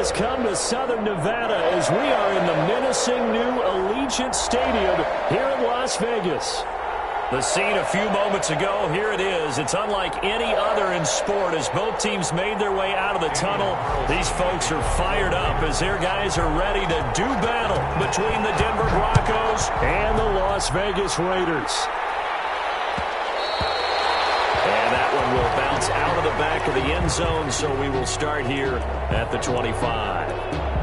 has come to Southern Nevada as we are in the menacing new Allegiant Stadium here in Las Vegas. The scene a few moments ago, here it is. It's unlike any other in sport as both teams made their way out of the tunnel. These folks are fired up as their guys are ready to do battle between the Denver Broncos and the Las Vegas Raiders. And that one will bounce out of the back of the end zone, so we will start here at the 25.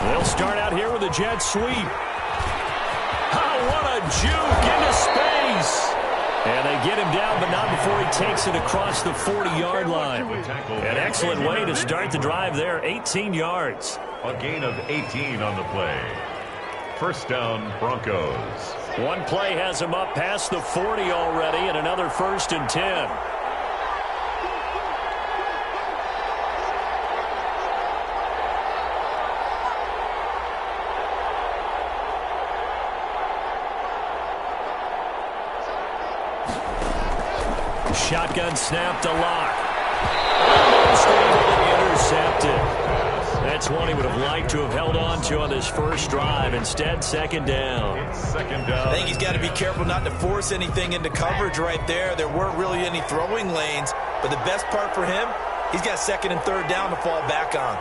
They'll start out here with a jet sweep. Oh, what a juke into space. And they get him down, but not before he takes it across the 40-yard line. An excellent way to start the drive there, 18 yards. A gain of 18 on the play. First down, Broncos. One play has him up past the 40 already, and another 1st and 10. Shotgun snap to Locke. Almost able to intercept it. That's one he would have liked to have held on to on this first drive. Instead, second down. I think he's got to be careful not to force anything into coverage right there. There weren't really any throwing lanes. But the best part for him, he's got 2nd and 3rd down to fall back on.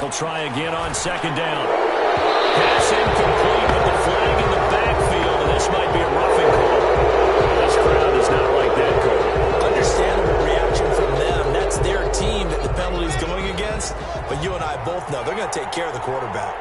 Will try again on 2nd down. Pass incomplete, but the flag in the backfield, and this might be a roughing call. This crowd does not like that call. Understandable reaction from them. That's their team that the penalty's going against. But you and I both know they're going to take care of the quarterback.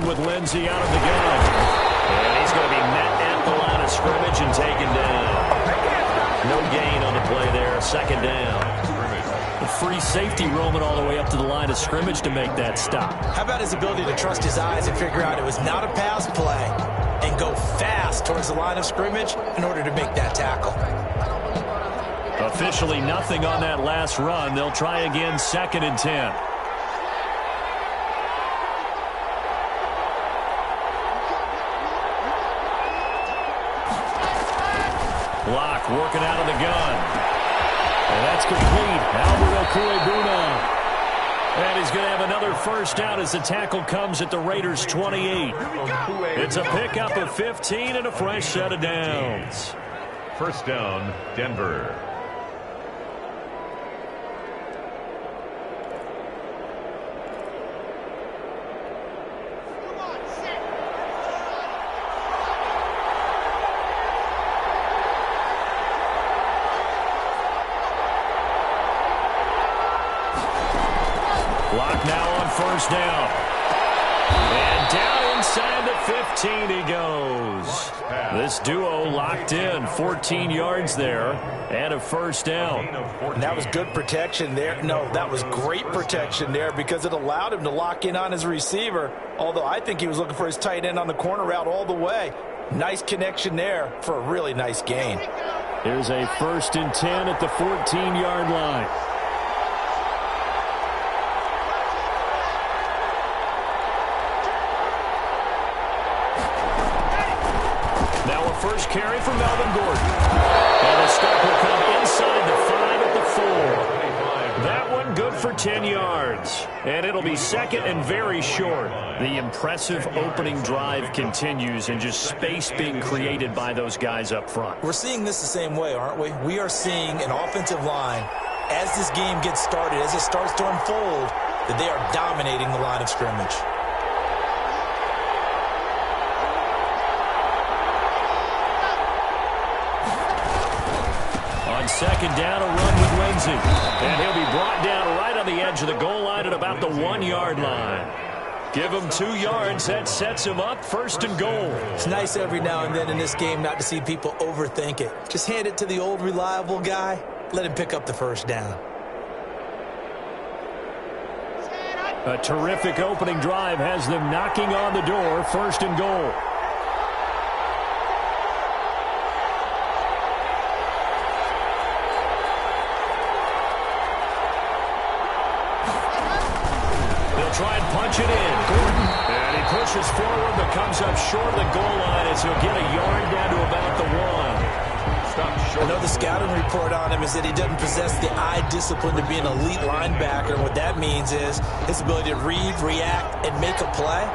With Lindsey out of the gun. And he's going to be met at the line of scrimmage and taken down. No gain on the play there. 2nd down. The free safety roaming all the way up to the line of scrimmage to make that stop. How about his ability to trust his eyes and figure out it was not a pass play and go fast towards the line of scrimmage in order to make that tackle. Officially nothing on that last run. They'll try again 2nd and 10. Locke working out of the gun. And that's complete. Albert Okwuegbunam. And he's going to have another first down as the tackle comes at the Raiders' 28. It's a pickup of 15 and a fresh set of downs. First down, Denver. Locke now on first down. And down inside the 15 he goes. This duo locked in. 14 yards there and a first down. And that was good protection there. No, that was great protection there because it allowed him to lock in on his receiver. Although I think he was looking for his tight end on the corner route all the way. Nice connection there for a really nice gain. Here's a 1st and 10 at the 14-yard line. First carry for Melvin Gordon. And the stop will come inside the 5 at the and good for 10 yards. And it'll be second and very short. The impressive opening drive continues, and just space being created by those guys up front. We're seeing this the same way, aren't we? We are seeing an offensive line, as this game gets started, as it starts to unfold, that they are dominating the line of scrimmage. On second down, a run with Lindsey. And he'll be brought down right on the edge of the goal line at about the 1-yard line. Give him 2 yards. That sets him up first and goal. It's nice every now and then in this game not to see people overthink it. Just hand it to the old reliable guy. Let him pick up the first down. A terrific opening drive has them knocking on the door, first and goal. Try and punch it in. Gordon. And he pushes forward, but comes up short of the goal line as he'll get a yard down to about the 1. Stop short. I know the scouting report on him is that he doesn't possess the eye discipline to be an elite linebacker. And what that means is his ability to read, react, and make a play.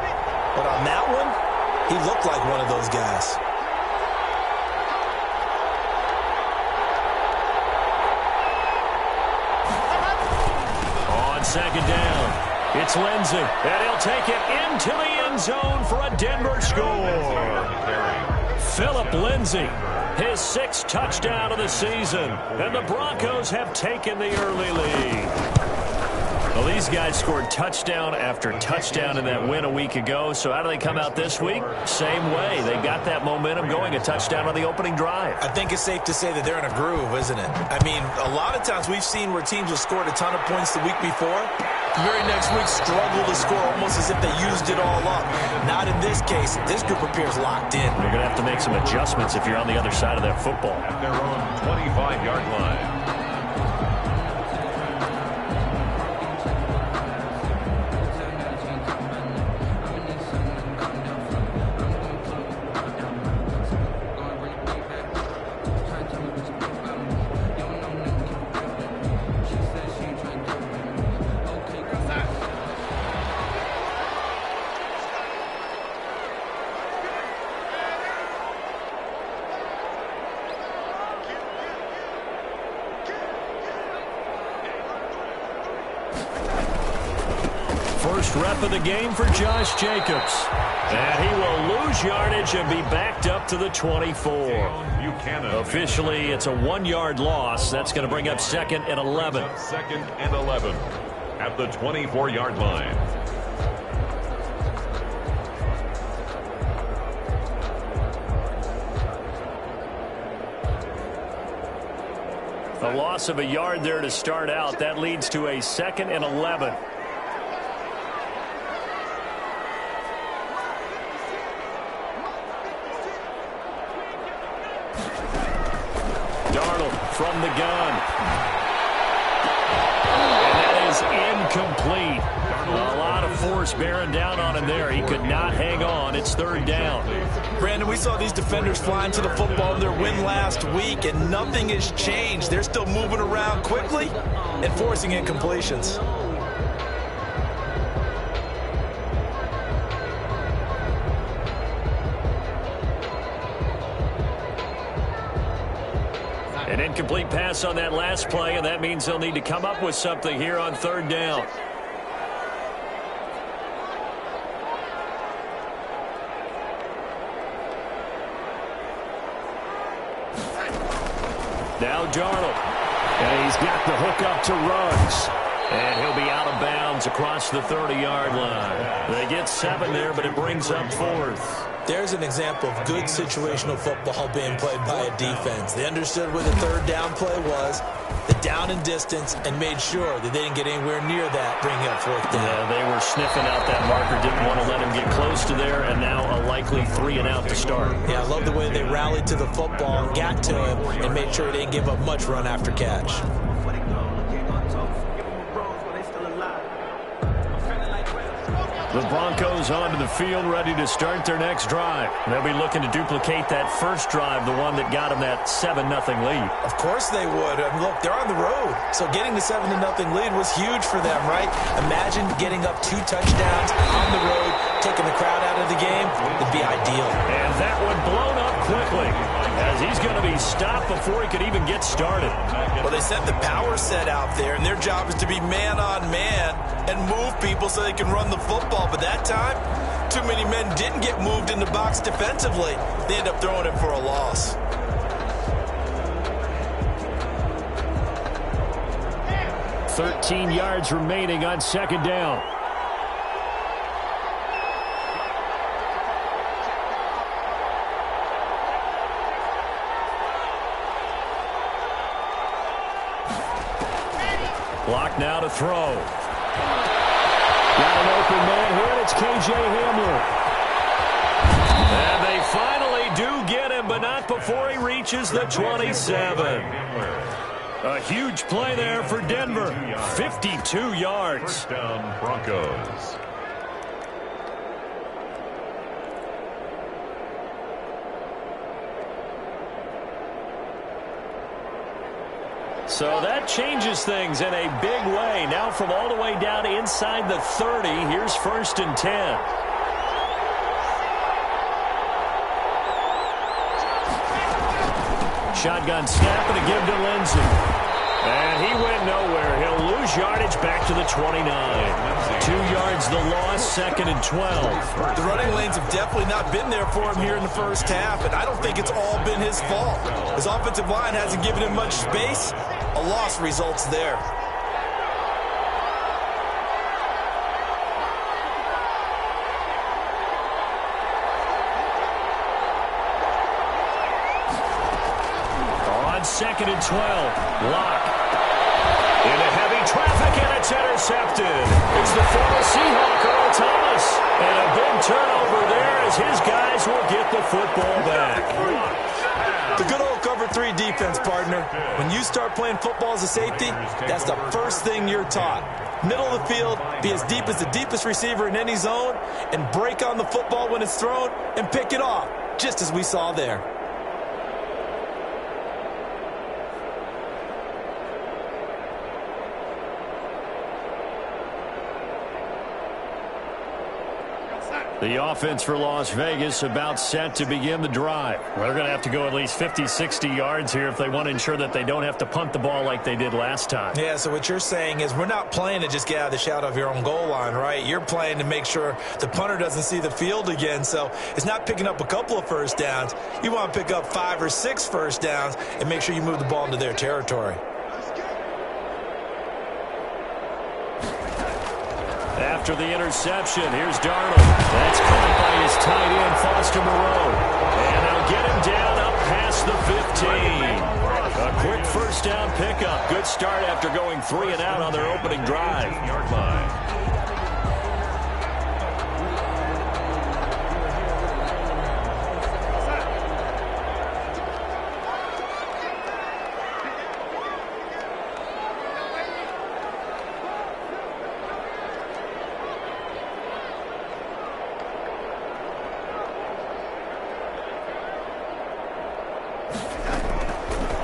But on that one, he looked like one of those guys. On second down, it's Lindsey, and he'll take it into the end zone for a Denver score. Phillip Lindsey, his 6th touchdown of the season, and the Broncos have taken the early lead. Well, these guys scored touchdown after touchdown in that win a week ago, so how do they come out this week? Same way. They got that momentum going, a touchdown on the opening drive. I think it's safe to say that they're in a groove, isn't it? I mean, a lot of times we've seen where teams have scored a ton of points the week before. The very next week struggle to score almost as if they used it all up. Not in this case. This group appears locked in. You're going to have to make some adjustments if you're on the other side of that football. At their own 25-yard line. First rep of the game for Josh Jacobs. And he will lose yardage and be backed up to the 24. Officially, it's a 1-yard loss. That's going to bring up second and 11. Second and 11 at the 24-yard line. A loss of a yard there to start out. That leads to a second and 11. From the gun. And that is incomplete. A lot of force bearing down on him there. He could not hang on. It's third down. Brandon, we saw these defenders flying to the football in their win last week, and nothing has changed. They're still moving around quickly and forcing incompletions. An incomplete pass on that last play, and that means they'll need to come up with something here on third down. Now Darnold. And he's got the hook up to Ruggs. And he'll be out of bounds across the 30-yard line. They get 7 there, but it brings up 4th. There's an example of good situational football being played by a defense. They understood where the third down play was, the down and distance, and made sure that they didn't get anywhere near that, bringing up 4th down. Yeah, they were sniffing out that marker, didn't want to let him get close to there, and now a likely 3 and out to start. Yeah, I love the way they rallied to the football and got to him and made sure they didn't give up much run after catch. The Broncos onto the field, ready to start their next drive. They'll be looking to duplicate that first drive, the one that got them that 7-0 lead. Of course they would. I mean, look, they're on the road, so getting the 7-0 lead was huge for them, right? Imagine getting up 2 touchdowns on the road, taking the crowd out of the game. It'd be ideal. And that one blown up quickly, as he's going to be stopped before he could even get started. Well, they sent the power set out there, and their job is to be man-on-man and move people so they can run the football. But that time, too many men didn't get moved in the box defensively. They end up throwing it for a loss. $13 yards remaining on second down. Block now to throw. Got an open man here, and it's K.J. Hamler. And they finally do get him, but not before he reaches the 27. A huge play there for Denver. 52 yards. First down, Broncos. So that changes things in a big way. Now from all the way down inside the 30, here's 1st and 10. Shotgun snap and a give to Lindsey. And he went nowhere. He'll lose yardage back to the 29. 2 yards the loss, 2nd and 12. The running lanes have definitely not been there for him here in the first half, and I don't think it's all been his fault. His offensive line hasn't given him much space. A loss results there. On 2nd and 12, Locke. Into heavy traffic, and it's intercepted. It's the former Seahawk, Earl Thomas. And a big turnover there as his guys will get the football back. The good old cover 3 defense, partner. When you start playing football as a safety, that's the first thing you're taught. Middle of the field, be as deep as the deepest receiver in any zone, and break on the football when it's thrown and pick it off, just as we saw there. The offense for Las Vegas about set to begin the drive. They're going to have to go at least 50, 60 yards here if they want to ensure that they don't have to punt the ball like they did last time. Yeah, so what you're saying is we're not playing to just get out of the shadow of your own goal line, right? You're playing to make sure the punter doesn't see the field again. So it's not picking up a couple of first downs. You want to pick up 5 or 6 first downs and make sure you move the ball into their territory. After the interception, here's Darnold. That's caught by his tight end, Foster Moreau. And they'll get him down up past the 15. A quick first down pickup. Good start after going 3 and out on their opening drive. Yard line.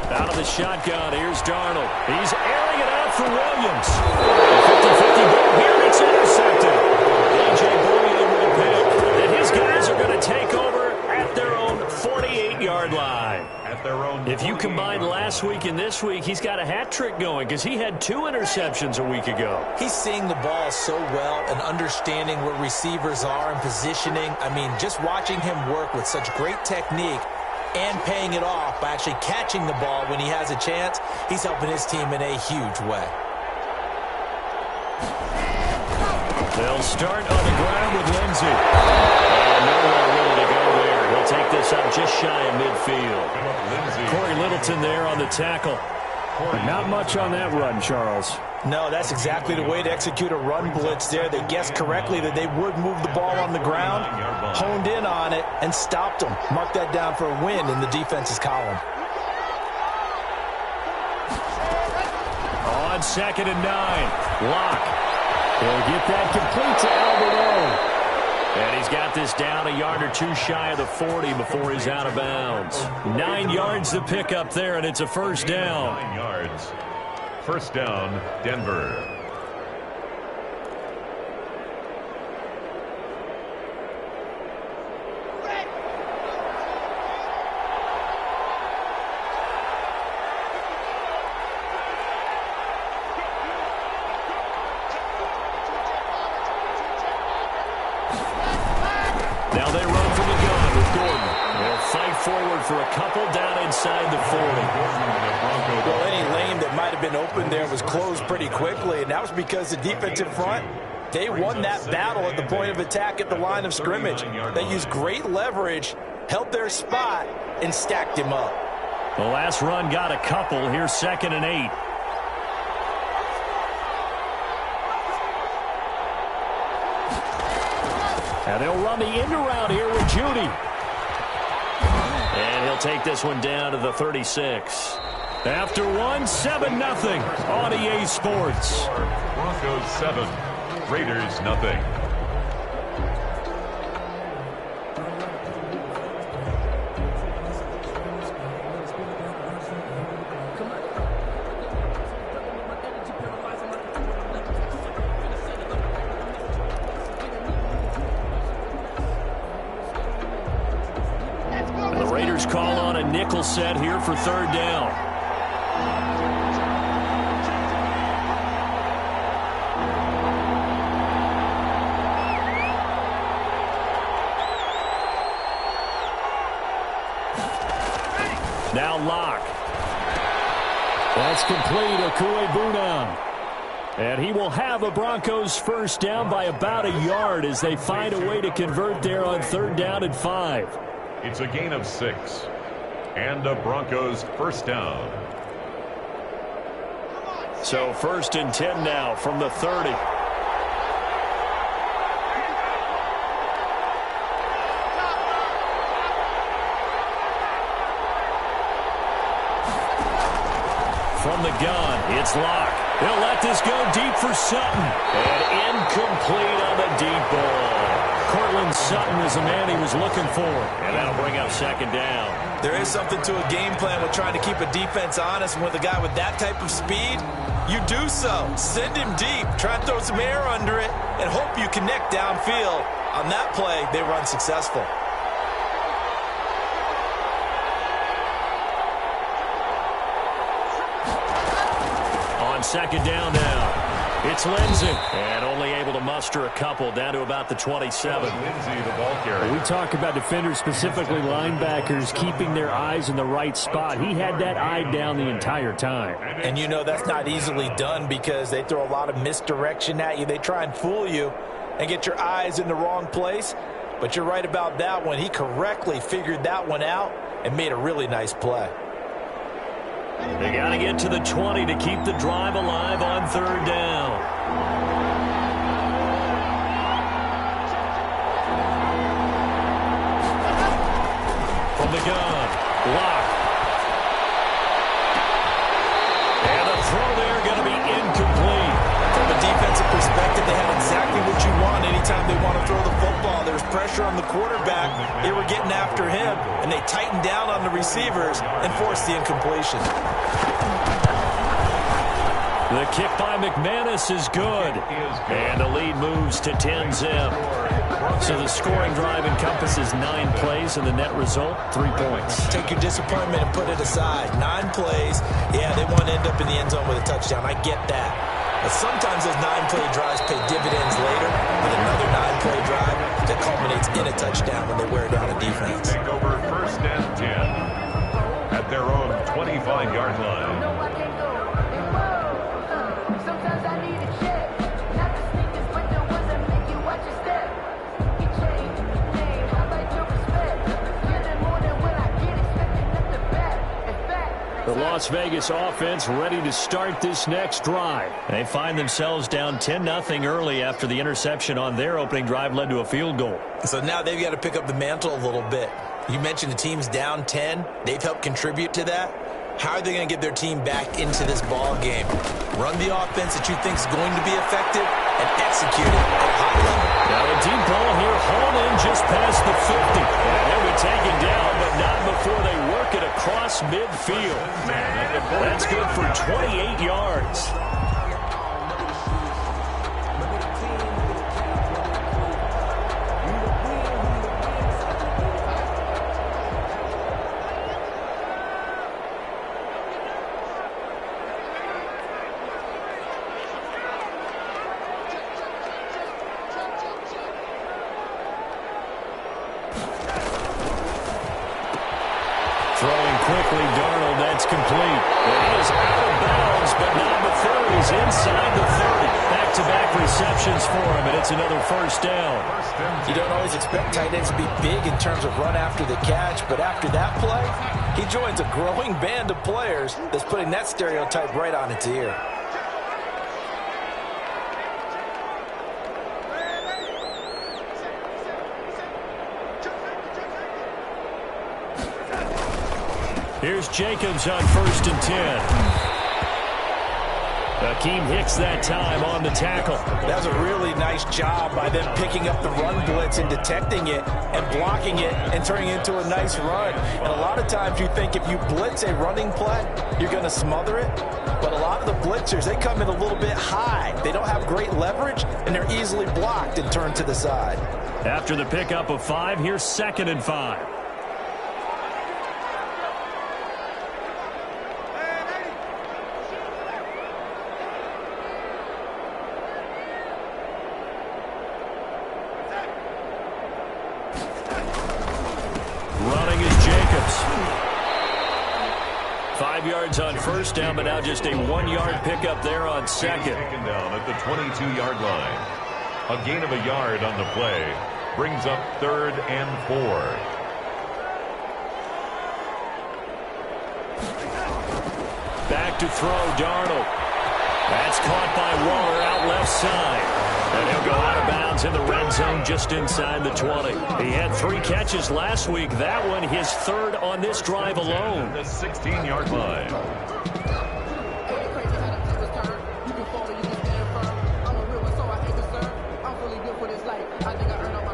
Out of the shotgun, here's Darnold. He's airing it out for Williams. 50-50 ball here, it's intercepted. A.J. Bouye with a pick. And his guys are going to take over at their own 48-yard line. At their own. If you combine last week and this week, he's got a hat trick going because he had 2 interceptions a week ago. He's seeing the ball so well and understanding where receivers are and positioning. I mean, just watching him work with such great technique and paying it off by actually catching the ball when he has a chance, he's helping his team in a huge way. They'll start on the ground with Lindsey. And nowhere really to go there. He'll take this out just shy of midfield. Corey Littleton there on the tackle. Not much on that run, Charles. No, that's exactly the way to execute a run blitz there. They guessed correctly that they would move the ball on the ground, honed in on it, and stopped them. Mark that down for a win in the defense's column. On 2nd and 9, Locke. He'll get that complete to Albert. And he's got this down a yard or two shy of the 40 before he's out of bounds. 9 yards to pick up there, and it's a first down. 9 yards. First down, Denver. Now they run from the gun with Gordon. They'll fight forward for a couple down inside the 40. Well, any lane that might have been open there was closed pretty quickly, and that was because the defensive front, they won that battle at the point of attack at the line of scrimmage. They used great leverage, held their spot, and stacked him up. The last run got a couple. Here's 2nd and 8. And they'll run the end around here with Judy. And he'll take this one down to the 36. After one, 7-0 on EA Sports. Broncos 7, Raiders nothing. Call on a nickel set here for 3rd down. Now Locke. That's complete. Okuegbunam. And he will have a Broncos first down by about a yard as they find a way to convert there on 3rd down and 5. It's a gain of 6. And a Broncos first down. So 1st and 10 now from the 30. From the gun, it's Locke. He'll let this go deep for Sutton. And incomplete on the deep ball. Cortland Sutton is the man he was looking for. And that'll bring up 2nd down. There is something to a game plan with trying to keep a defense honest. And with a guy with that type of speed, you do so. Send him deep. Try and throw some air under it and hope you connect downfield. On that play, they run successful. On 2nd down now. It's Lindsey, and only able to muster a couple down to about the 27. Lindsey, the ball carrier. We talk about defenders, specifically linebackers, keeping their eyes in the right spot. He had that eye down the entire time. And you know that's not easily done because they throw a lot of misdirection at you. They try and fool you and get your eyes in the wrong place. But you're right about that one. He correctly figured that one out and made a really nice play. They got to get to the 20 to keep the drive alive on 3rd down. From the gun, Locke. And the throw there going to be incomplete. From a defensive perspective, they have exactly what you want anytime they want to throw the football. There's pressure on the quarterback. They were getting after him, and they tightened down on the receivers and forced the incompletion. The kick by McManus is good. And the lead moves to 10-zip. So the scoring drive encompasses 9 plays, and the net result, 3 points. Take your disappointment and put it aside. 9 plays. Yeah, they want to end up in the end zone with a touchdown. I get that. But sometimes those 9-play drives pay dividends later with another 9-play drive that culminates in a touchdown when they wear down a defense. Take over 1st and 10 at their own 25-yard line. The Las Vegas offense ready to start this next drive. They find themselves down 10-0 early after the interception on their opening drive led to a field goal. So now they've got to pick up the mantle a little bit. You mentioned the team's down 10. They've helped contribute to that. How are they going to get their team back into this ball game? Run the offense that you think is going to be effective, and execute it at a high level. Now a deep ball here, hauled in just past the 50. And he'll be taken down, but not before they work it across midfield. That's good for 28 yards. Throwing quickly, Darnold, that's complete. And he is out of bounds, but not before he's inside the 30. Back-to-back receptions for him, and it's another first down. You don't always expect tight ends to be big in terms of run after the catch, but after that play, he joins a growing band of players that's putting that stereotype right on its ear. Here's Jacobs on 1st and 10. Akeem Hicks that time on the tackle. That was a really nice job by them picking up the run blitz and detecting it and blocking it and turning it into a nice run. And a lot of times you think if you blitz a running play, you're going to smother it. But a lot of the blitzers, they come in a little bit high. They don't have great leverage, and they're easily blocked and turned to the side. After the pickup of 5, here's 2nd and 5. Running is Jacobs. 5 yards on 1st down, but now just a 1-yard pickup there on 2nd. Taken down at the 22-yard line. A gain of a yard on the play brings up 3rd and 4. Back to throw, Darnold. That's caught by Waller out left side. And he'll go out of bounds in the red zone just inside the 20. He had 3 catches last week. That one his 3rd on this drive alone. The 16-yard line.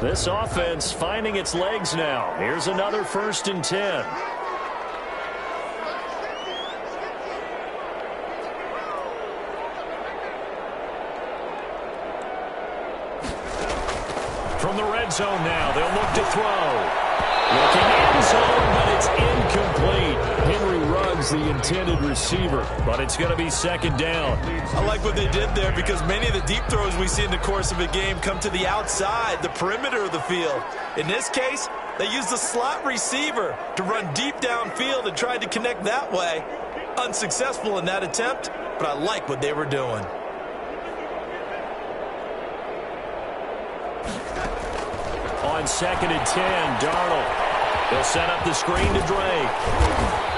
This offense finding its legs now. Here's another 1st and 10. From the red zone now, they'll look to throw. Looking end zone, but it's incomplete. Henry Ruggs, the intended receiver, but it's going to be 2nd down. I like what they did there because many of the deep throws we see in the course of a game come to the outside, the perimeter of the field. In this case, they used the slot receiver to run deep downfield and tried to connect that way. Unsuccessful in that attempt, but I like what they were doing. On 2nd and 10, Darnold. He'll set up the screen to Drake.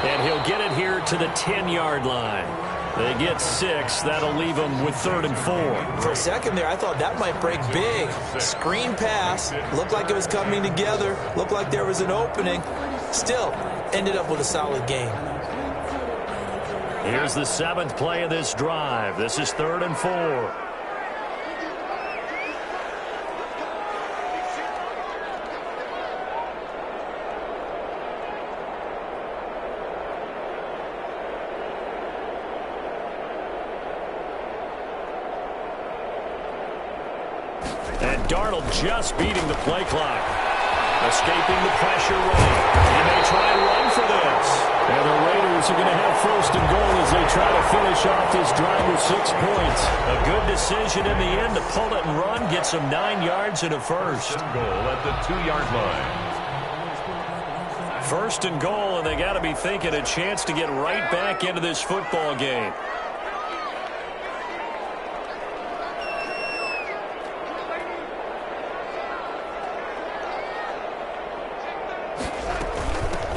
And he'll get it here to the 10-yard line. They get 6. That'll leave them with 3rd and 4. For a second there, I thought that might break big. Screen pass. Looked like it was coming together. Looked like there was an opening. Still, ended up with a solid game. Here's the 7th play of this drive. This is 3rd and 4. And Darnold just beating the play clock. Escaping the pressure running. He may try and run for this. And the Raiders are going to have 1st and goal as they try to finish off this drive with 6 points. A good decision in the end to pull it and run, get some 9 yards and a 1st. Goal at the 2-yard line. 1st and goal, and they got to be thinking a chance to get right back into this football game.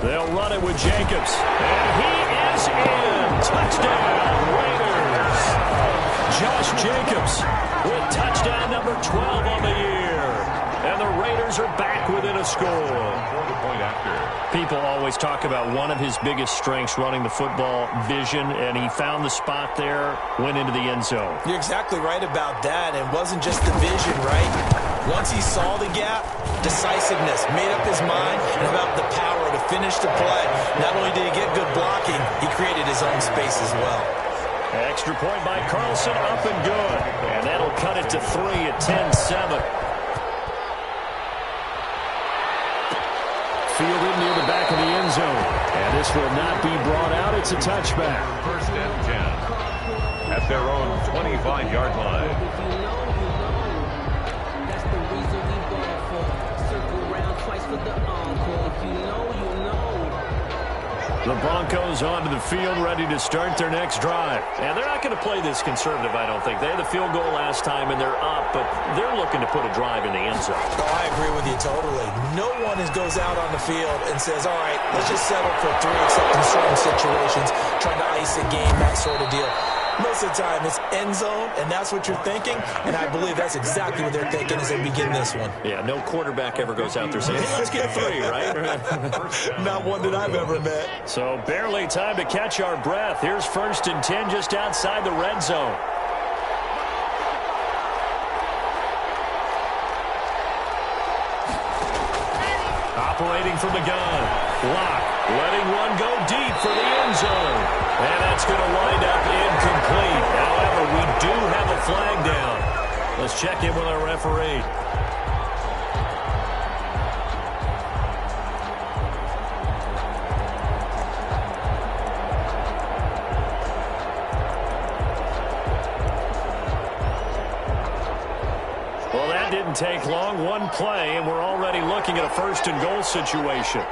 They'll run it with Jacobs. And he is in. Touchdown, Raiders. Josh Jacobs with touchdown number 12 on the year. And the Raiders are back within a score. For the point after. People always talk about one of his biggest strengths running the football, vision, and he found the spot there, went into the end zone. You're exactly right about that. It wasn't just the vision, right? Once he saw the gap, decisiveness, made up his mind, and about the power to finish the play. Not only did he get good blocking, he created his own space as well. Extra point by Carlson, up and good. And that'll cut it to 3 at 10-7. Fielded near the back of the end zone. And this will not be brought out. It's a touchback. First and 10 at their own 25-yard line. That's the reason we going for. Circle around twice for the encore. If you know, you know. The Broncos onto the field, ready to start their next drive. And they're not going to play this conservative, I don't think. They had the field goal last time, and they're up, but they're looking to put a drive in the end zone. Oh, I agree with you totally. No one goes out on the field and says, all right, let's just settle for 3, except in certain situations, trying to ice a game, that sort of deal. Most of the time, it's end zone, and that's what you're thinking, and I believe that's exactly what they're thinking as they begin this one. Yeah, no quarterback ever goes out there saying, hey, let's get 3, right? Not one that I've ever met. So barely time to catch our breath. Here's 1st and 10 just outside the red zone. Operating from the gun. Lock, letting one go deep for the end zone. And that's going to wind up incomplete. However, we do have a flag down. Let's check in with our referee. Well, that didn't take long. One play, and we're already looking at a 1st and goal situation.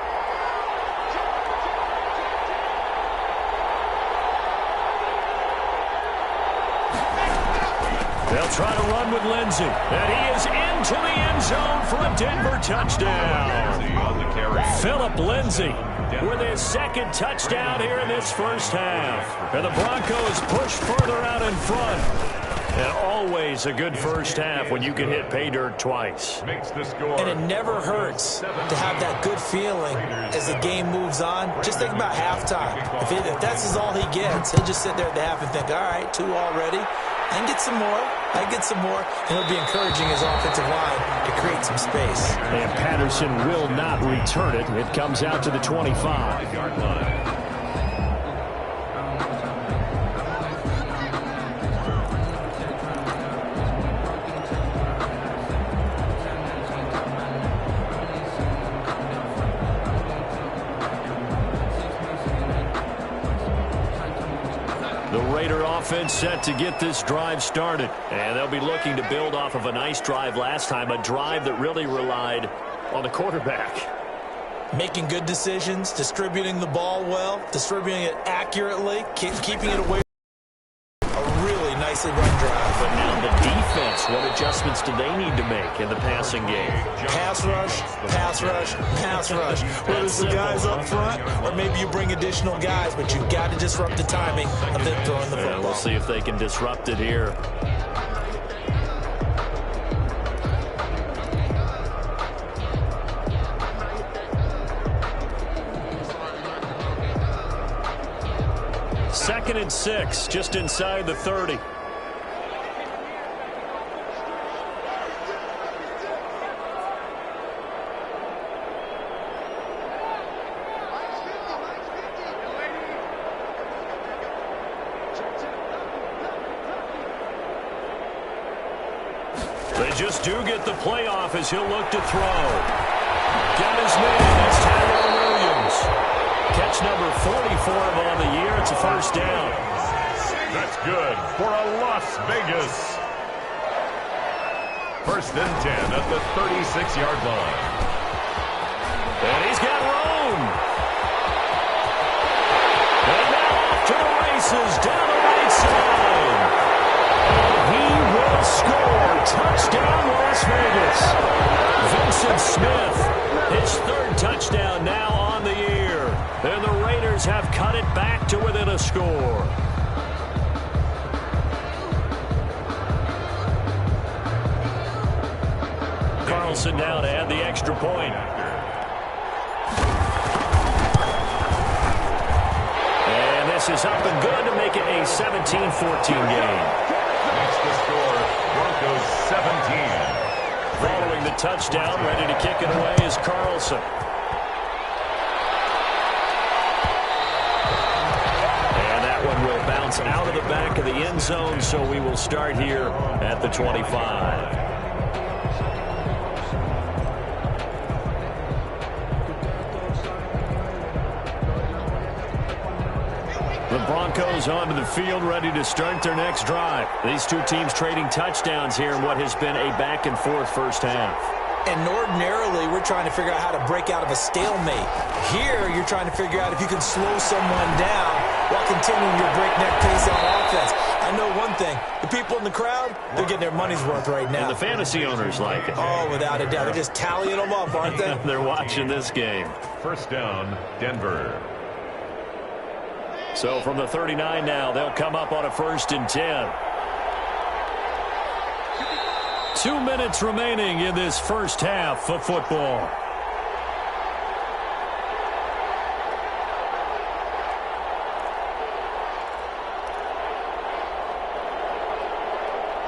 They'll try to run with Lindsey. And he is into the end zone for a Denver touchdown. Philip Lindsey with his 2nd touchdown here in this first half. And the Broncos push further out in front. And always a good first half when you can hit pay dirt twice. And it never hurts to have that good feeling as the game moves on. Just think about halftime. If that's all he gets, he'll just sit there at the half and think, all right, 2 already. I can get some more. I can get some more. And he'll be encouraging his offensive line to create some space. And Patterson will not return it. It comes out to the 25-yard line. Offense set to get this drive started. And they'll be looking to build off of a nice drive last time, a drive that really relied on the quarterback. Making good decisions, distributing the ball well, distributing it accurately, keeping it away. A really nicely run drive. But now the defense, what adjustments do they need to make in the passing game? Pass rush, pass rush, pass rush. Whether it's the guys up front or maybe you bring additional guys, but you've got to disrupt the timing of them throwing the football. We'll see if they can disrupt it here. Second and 6, just inside the 30. They just do get the playoff as he'll look to throw. Got his man. That's Tyrell Williams. Catch number 44 on the year. It's a first down. That's good for a Las Vegas. First and 10 at the 36-yard line. And he's got room. And now off to the races down the right side. And he will score. Touchdown, Las Vegas. Vincent Smith, his 3rd touchdown now on the year. And the Raiders have cut it back to within a score. Carlson now to add the extra point. And this is up and good to make it a 17-14 game. Makes the score Broncos 17. Following the touchdown, ready to kick it away is Carlson. And that one will bounce out of the back of the end zone, so we will start here at the 25. The Broncos onto the field, ready to start their next drive. These two teams trading touchdowns here in what has been a back-and-forth first half. And ordinarily, we're trying to figure out how to break out of a stalemate. Here, you're trying to figure out if you can slow someone down while continuing your breakneck pace on offense. I know one thing. The people in the crowd, they're getting their money's worth right now. And the fantasy owners like it. Oh, without a doubt. They're just tallying them up, aren't they? They're watching this game. First down, Denver. So from the 39 now, they'll come up on a 1st and 10. 2 minutes remaining in this first half of football.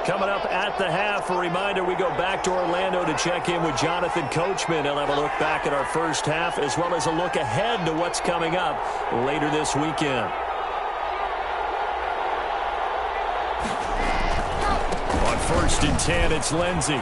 Coming up at the half, a reminder, we go back to Orlando to check in with Jonathan Coachman. He'll have a look back at our first half as well as a look ahead to what's coming up later this weekend. On 1st and 10, it's Lindsey.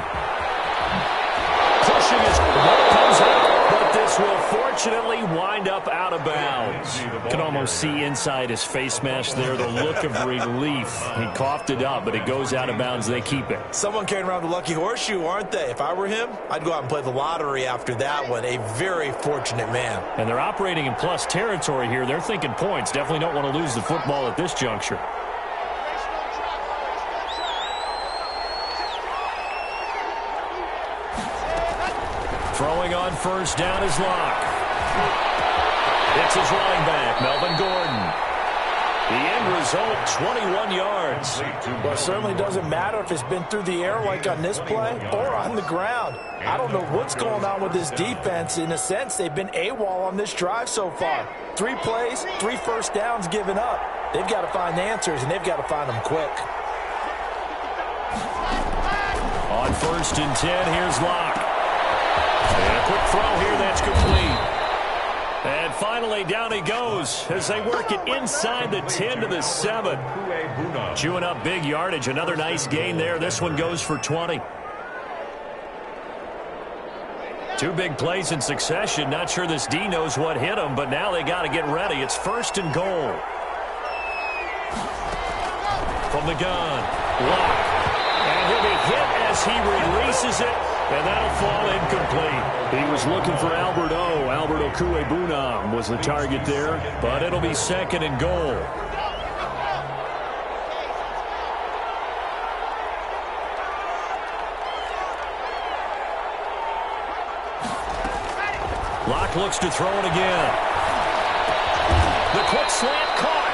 Pushing his ball comes out, but this will fortunately wind up out of bounds. Can almost see inside his face mask there the look of relief. He coughed it up, but it goes out of bounds. They keep it. Someone carrying around the lucky horseshoe, aren't they? If I were him, I'd go out and play the lottery after that one. A very fortunate man. And they're operating in plus territory here. They're thinking points. Definitely don't want to lose the football at this juncture. Throwing on 1st down is Locke. It's his running back, Melvin Gordon. The end result, 21 yards. Well, it certainly doesn't matter if it's been through the air like on this play or on the ground. I don't know what's going on with this defense. In a sense, they've been AWOL on this drive so far. 3 plays, 3 first downs given up. They've got to find answers, and they've got to find them quick. On 1st and 10, here's Locke. And a quick throw here, that's complete. And finally, down he goes as they work it inside the 10 to the 7. Chewing up big yardage. Another nice gain there. This one goes for 20. 2 big plays in succession. Not sure this D knows what hit him, but now they got to get ready. It's 1st and goal. From the gun, Locke. And he'll be hit as he releases it. And that'll fall incomplete. He was looking for Albert O. Albert Okwuegbunam was the target there, but it'll be 2nd and goal. Locke looks to throw it again. The quick slant caught.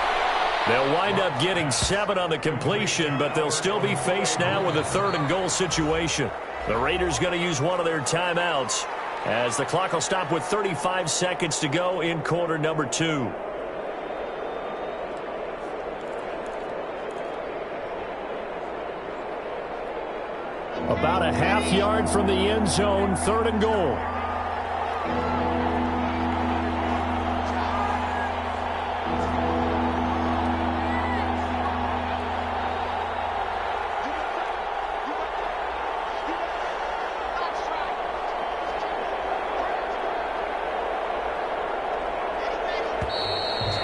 They'll wind up getting 7 on the completion, but they'll still be faced now with a 3rd and goal situation. The Raiders going to use one of their timeouts as the clock will stop with 35 seconds to go in quarter number 2. About a half yard from the end zone, 3rd and goal.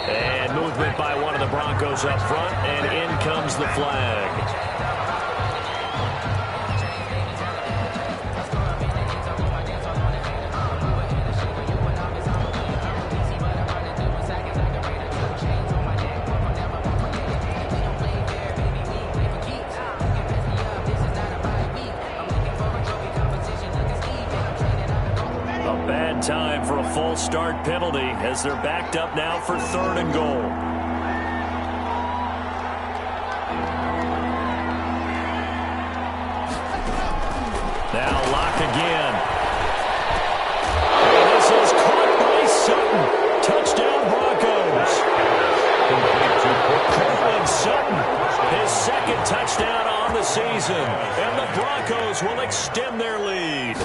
And movement by one of the Broncos up front, and in comes the flag. Time for a false start penalty as they're backed up now for 3rd and goal. Now Locke again. second touchdown on the season, and the Broncos will extend their lead.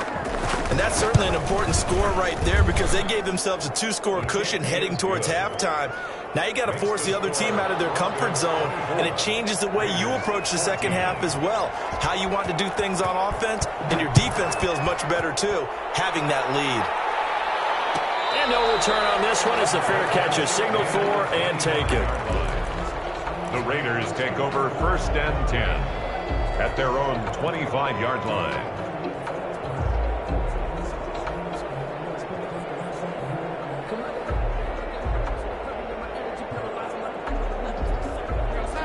And that's certainly an important score right there because they gave themselves a 2-score cushion heading towards halftime. Now you got to force the other team out of their comfort zone, and it changes the way you approach the second half as well. How you want to do things on offense, and your defense feels much better too, having that lead. And no return on this one as the fair catch is signaled for and taken. The Raiders take over 1st and 10 at their own 25-yard line.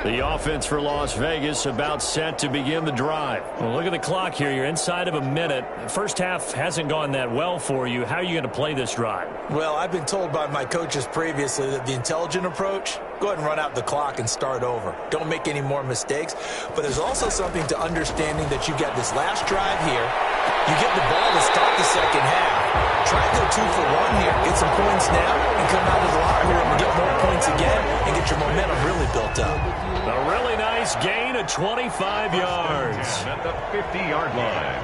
The offense for Las Vegas about set to begin the drive. Well, look at the clock here. You're inside of a minute. First half hasn't gone that well for you. How are you going to play this drive? Well, I've been told by my coaches previously that the intelligent approach, go ahead and run out the clock and start over. Don't make any more mistakes. But there's also something to understanding that you get this last drive here. You get the ball to start the second half. Try to go 2 for 1 here. Get some points now and come out of the locker room and get more points again and get your momentum really built up. A really nice gain of 25 yards. At the 50-yard line.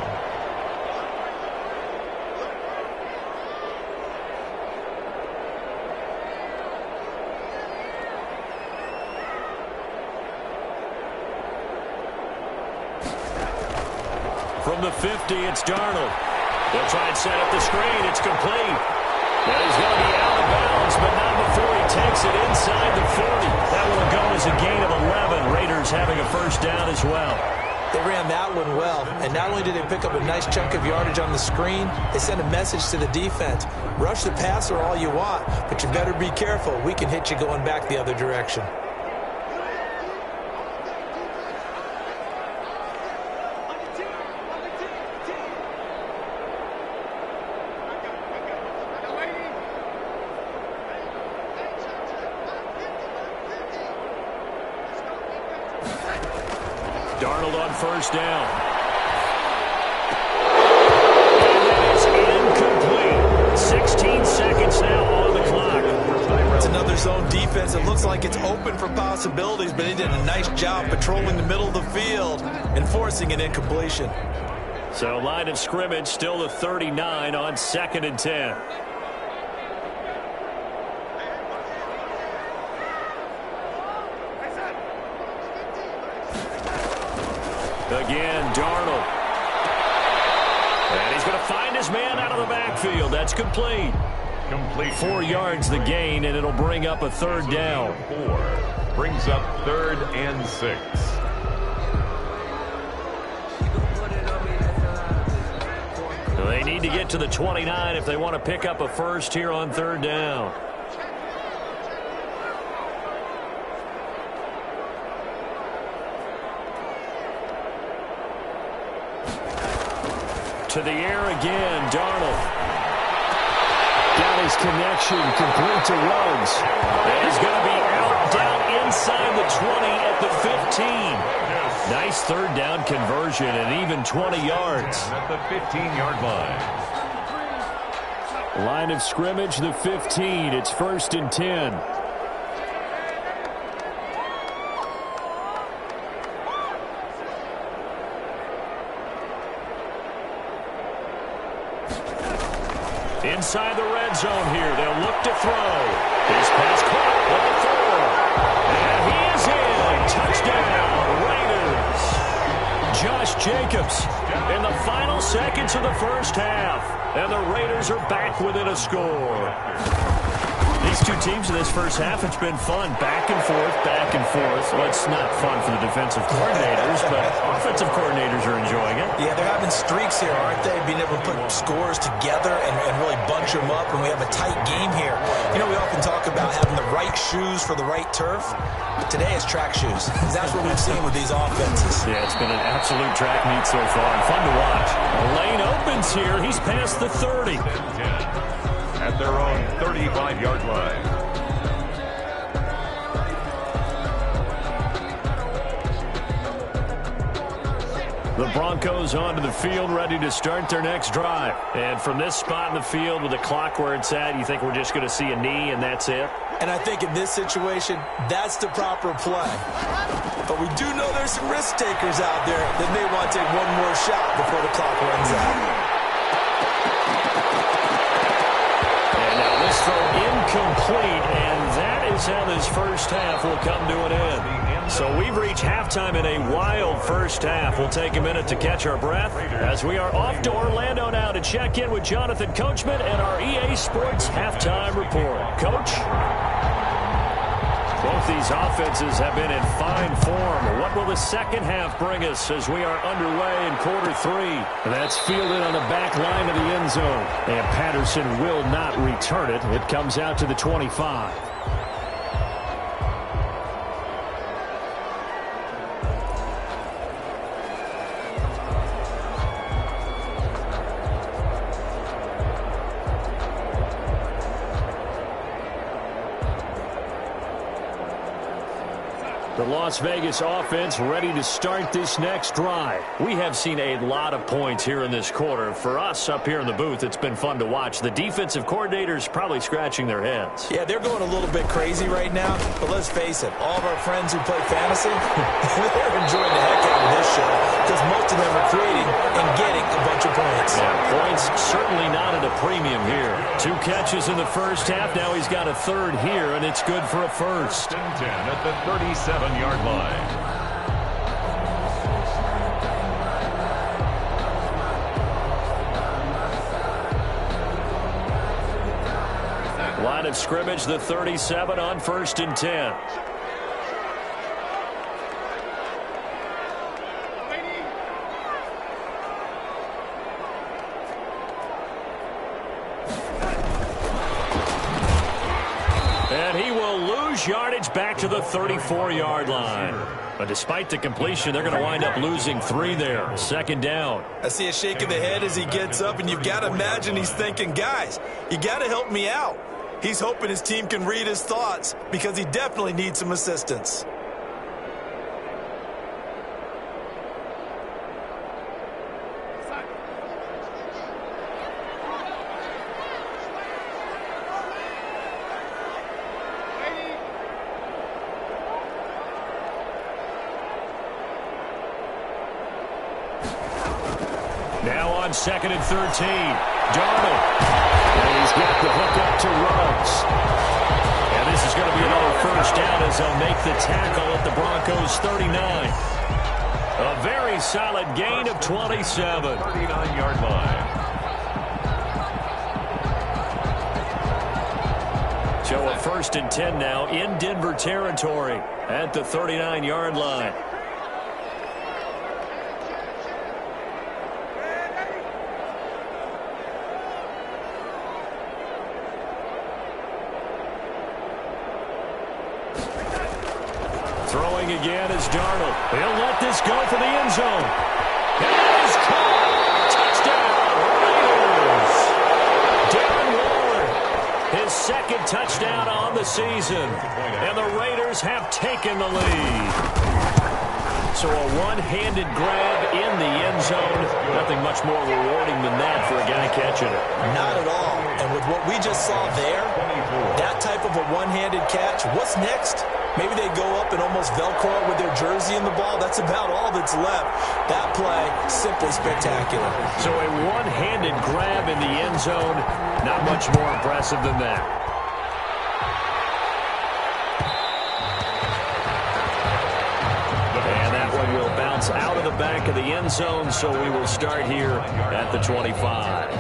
From the 50, it's Darnold. They'll try and set up the screen. It's complete. Now he's going to be out of bounds, but not before he takes it inside the 40. That will go as a gain of 11. Raiders having a first down as well. They ran that one well, and not only did they pick up a nice chunk of yardage on the screen, they sent a message to the defense. Rush the passer all you want, but you better be careful. We can hit you going back the other direction. Darnold on first down. And that is incomplete. 16 seconds now on the clock. It's another zone defense. It looks like it's open for possibilities, but they did a nice job patrolling the middle of the field and forcing an incompletion. So line of scrimmage still the 39 on 2nd and 10. Again, Darnold. And he's going to find his man out of the backfield. That's complete. 4 yards the gain, and it'll bring up a third down. 4 brings up 3rd and 6. They need to get to the 29 if they want to pick up a first here on 3rd down. To the air again, Darnold. Got his connection, complete to Ruggs. And he's going to be out down inside the 20 at the 15. Nice 3rd down conversion and even 20 yards. At the 15-yard line. Line of scrimmage, the 15. It's 1st and 10. Inside the red zone here. They'll look to throw. His pass caught with the 4. And he is in. Touchdown, Raiders. Josh Jacobs in the final seconds of the first half. And the Raiders are back within a score. These two teams in this first half, it's been fun. Back and forth, back and forth. Well, it's not fun for the defensive coordinators, but offensive coordinators are enjoying it. Yeah, they're having streaks here, aren't they? Being able to put scores together and really bunch them up, and we have a tight game here. You know, we often talk about having the right shoes for the right turf. Today it's track shoes. That's what we've seen with these offenses. Yeah, it's been an absolute track meet so far, and fun to watch. The lane opens here. He's past the 30. At their own 35-yard line. The Broncos onto the field, ready to start their next drive. And from this spot in the field with the clock where it's at, you think we're just going to see a knee and that's it? And I think in this situation, that's the proper play. but we do know there's some risk takers out there that may want to take one more shot before the clock runs out. And now this throw incomplete, and that is how this first half will come to an end. So we've reached halftime in a wild first half. We'll take a minute to catch our breath as we are off to Orlando now to check in with Jonathan Coachman and our EA Sports halftime report. Coach? Both these offenses have been in fine form. What will the second half bring us as we are underway in quarter three? That's fielded on the back line of the end zone. And Patterson will not return it. It comes out to the 25. The Las Vegas offense ready to start this next drive. We have seen a lot of points here in this quarter. For us up here in the booth, it's been fun to watch. The defensive coordinators probably scratching their heads. Yeah, they're going a little bit crazy right now, but let's face it, all of our friends who play fantasy, they're enjoying the heck out of this show because most of them are creating and getting a bunch of points. Yeah, points certainly not at a premium here. 2 catches in the first half. Now he's got a third here, and it's good for a first. 10 at the 37-yard line. Line of scrimmage, the 37 on 1st and 10. And he will lose yardage back to the 34-yard line. But despite the completion, they're going to wind up losing 3 there. 2nd down. I see a shake of the head as he gets up, and you've got to imagine he's thinking, guys, you got to help me out. He's hoping his team can read his thoughts because he definitely needs some assistance. Now on 2nd and 13. Darnold. And he's got the hook up to Ruggs. And this is going to be another first down as they'll make the tackle at the Broncos' 39. A very solid gain of 27. 39-yard line. So a 1st and 10 now in Denver territory at the 39-yard line. Throwing again is Darnold. He'll let this go for the end zone. It is caught. Touchdown, Raiders. Darren Waller, his 2nd touchdown on the season. And the Raiders have taken the lead. So a one-handed grab in the end zone. Nothing much more rewarding than that for a guy catching it. Not at all. And with what we just saw there, that type of a one-handed catch, what's next? Maybe they go up and almost Velcro with their jersey in the ball. That's about all that's left. That play, simply spectacular. So a one-handed grab in the end zone, not much more impressive than that. And that one will bounce out of the back of the end zone, so we will start here at the 25.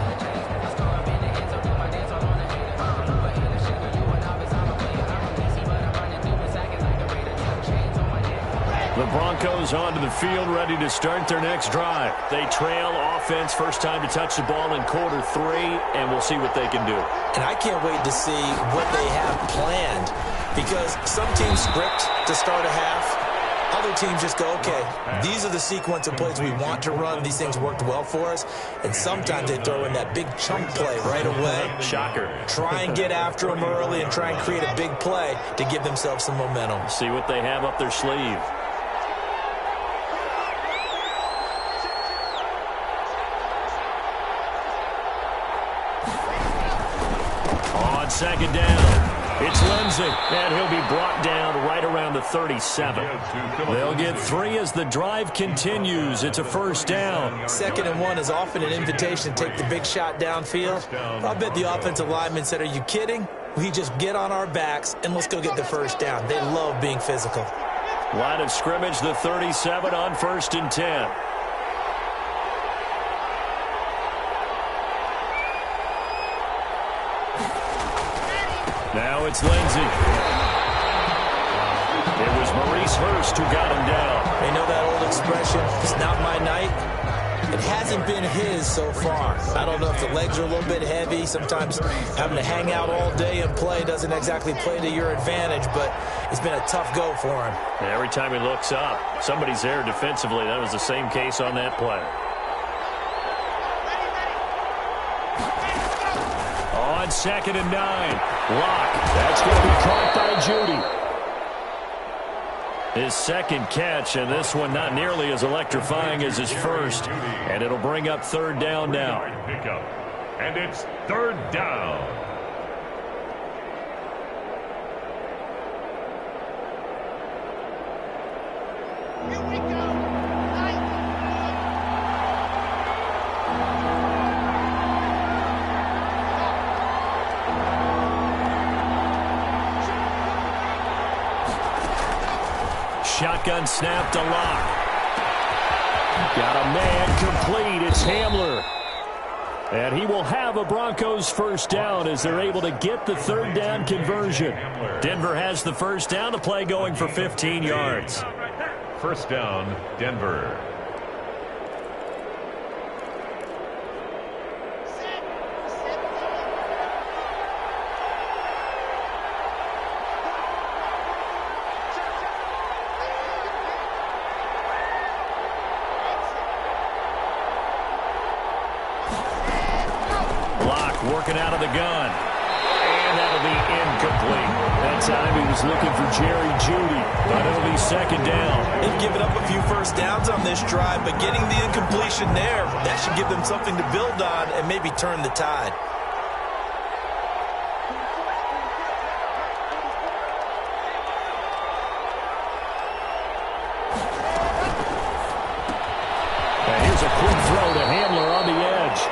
The Broncos onto the field, ready to start their next drive. They trail offense, first time to touch the ball in quarter 3, and we'll see what they can do. And I can't wait to see what they have planned, because some teams script to start a half. Other teams just go, okay, these are the sequence of plays we want to run. These things worked well for us. And sometimes they throw in that big chunk play right away. Shocker. Try and get after them early and try and create a big play to give themselves some momentum. See what they have up their sleeve. On 2nd down, It's Lindsay, and he'll be brought down right around the 37. They'll get 3 as the drive continues. It's a first down. 2nd and 1 is often an invitation to take the big shot downfield. I bet the offensive lineman said, are you kidding? We just get on our backs and let's go get the first down. They love being physical. Line of scrimmage, the 37 on 1st and 10. Now it's Lindsay. It was Maurice Hurst who got him down. You know that old expression, it's not my night? It hasn't been his so far. I don't know if the legs are a little bit heavy. Sometimes having to hang out all day and play doesn't exactly play to your advantage, but it's been a tough go for him. Every time he looks up, somebody's there defensively. That was the same case on that play. On 2nd and 9, Locke. That's going to be caught by Judy. His second catch, and this one not nearly as electrifying as his first. And it'll bring up 3rd down now. And it's 3rd down. Here we go. Shotgun snap to Locke. Got a man complete. It's Hamler. And he will have a Broncos first down as they're able to get the 3rd down conversion. Denver has the first down. The play going for 15 yards. First down, Denver. Working out of the gun. And that'll be incomplete. That time he was looking for Jerry Judy, but it'll be 2nd down. They've given up a few first downs on this drive, but getting the incompletion there, that should give them something to build on and maybe turn the tide. And here's a quick throw to Hamler on the edge.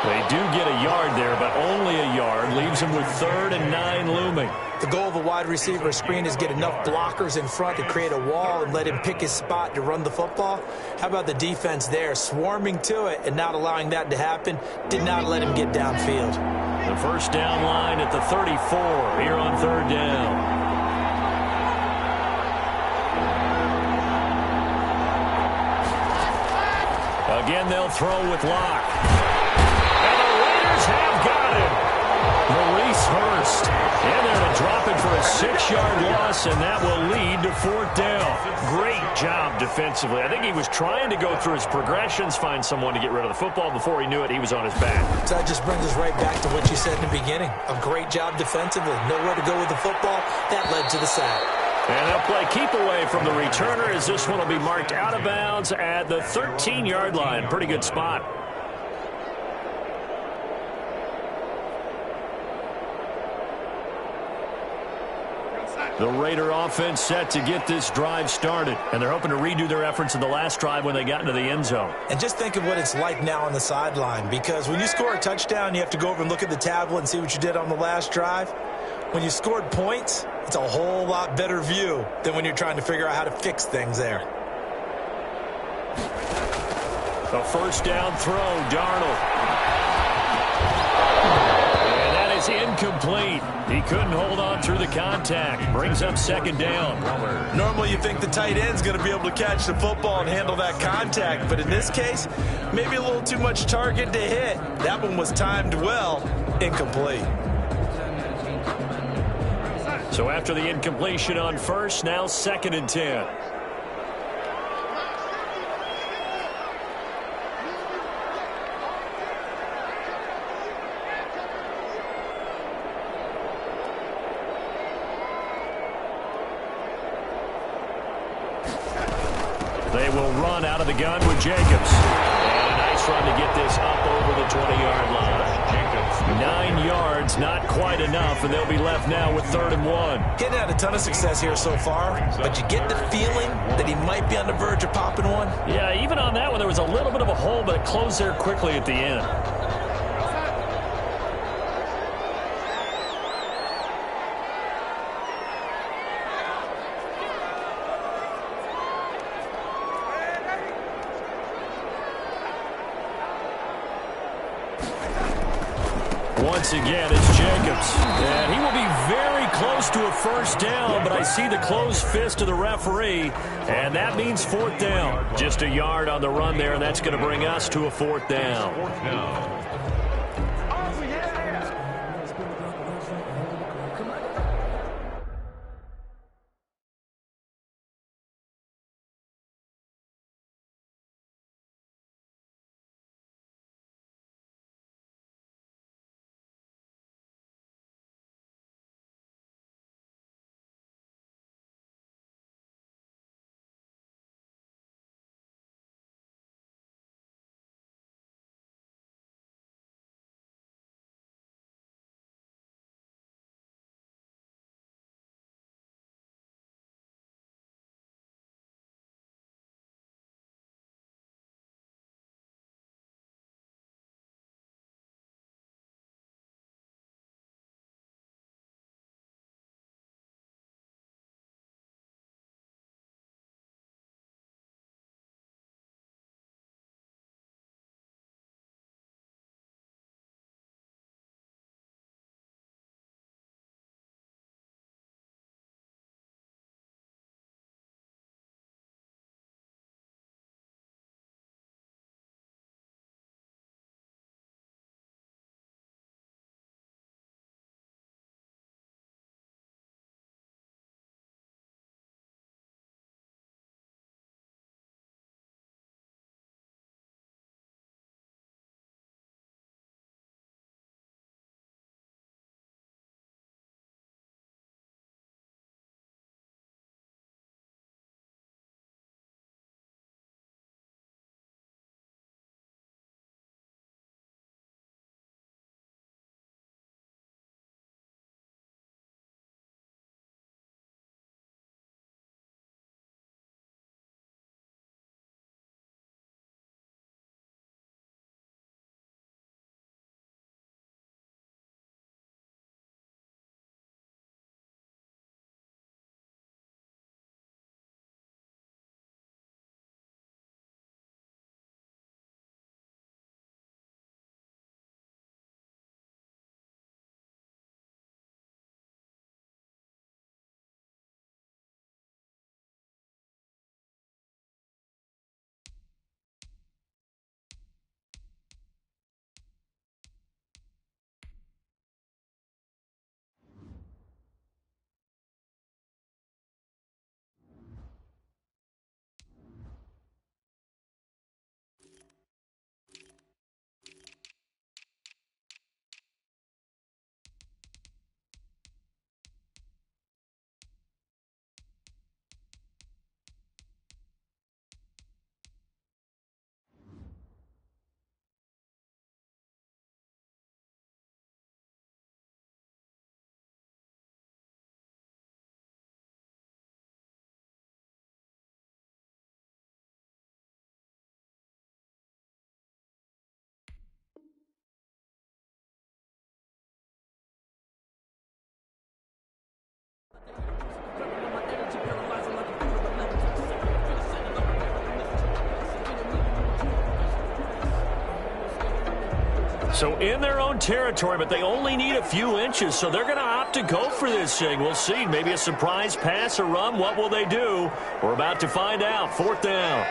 They do get a yard there, but only a yard. Leaves him with 3rd and 9 looming. The goal of a wide receiver screen is get enough blockers in front to create a wall and let him pick his spot to run the football. How about the defense there, swarming to it and not allowing that to happen? Did not let him get downfield. The first down line at the 34 here on 3rd down. Again, they'll throw with Locke. Have got him. Maurice Hurst. And they're going to drop it for a 6-yard loss, and that will lead to 4th down. Great job defensively. I think he was trying to go through his progressions, find someone to get rid of the football. Before he knew it, he was on his back. So that just brings us right back to what you said in the beginning. A great job defensively. Nowhere to go with the football. That led to the sack. And they'll play keep away from the returner as this one will be marked out of bounds at the 13-yard line. Pretty good spot. The Raider offense set to get this drive started, and they're hoping to redo their efforts in the last drive when they got into the end zone. And just think of what it's like now on the sideline, because when you score a touchdown, you have to go over and look at the tablet and see what you did on the last drive. When you scored points, it's a whole lot better view than when you're trying to figure out how to fix things there. A first down throw, Darnold. Is incomplete. He couldn't hold on through the contact. Brings up 2nd down. Normally you think the tight end's going to be able to catch the football and handle that contact, but in this case, maybe a little too much target to hit. That one was timed well. Incomplete. So after the incompletion on first, now 2nd and 10. They will run out of the gun with Jacobs. And a nice run to get this up over the 20-yard line. Jacobs 9 yards, not quite enough, and they'll be left now with 3rd and 1. Getting had a ton of success here so far, but you get the feeling that he might be on the verge of popping one. Yeah, even on that one, there was a little bit of a hole, but it closed there quickly at the end. Once again, it's Jacobs. And he will be very close to a 1st down, but I see the closed fist of the referee, and that means 4th down. Just a yard on the run there, and that's going to bring us to a 4th down. So in their own territory, but they only need a few inches, so they're going to opt to go for this thing. We'll see. Maybe a surprise pass or run. What will they do? We're about to find out. 4th down.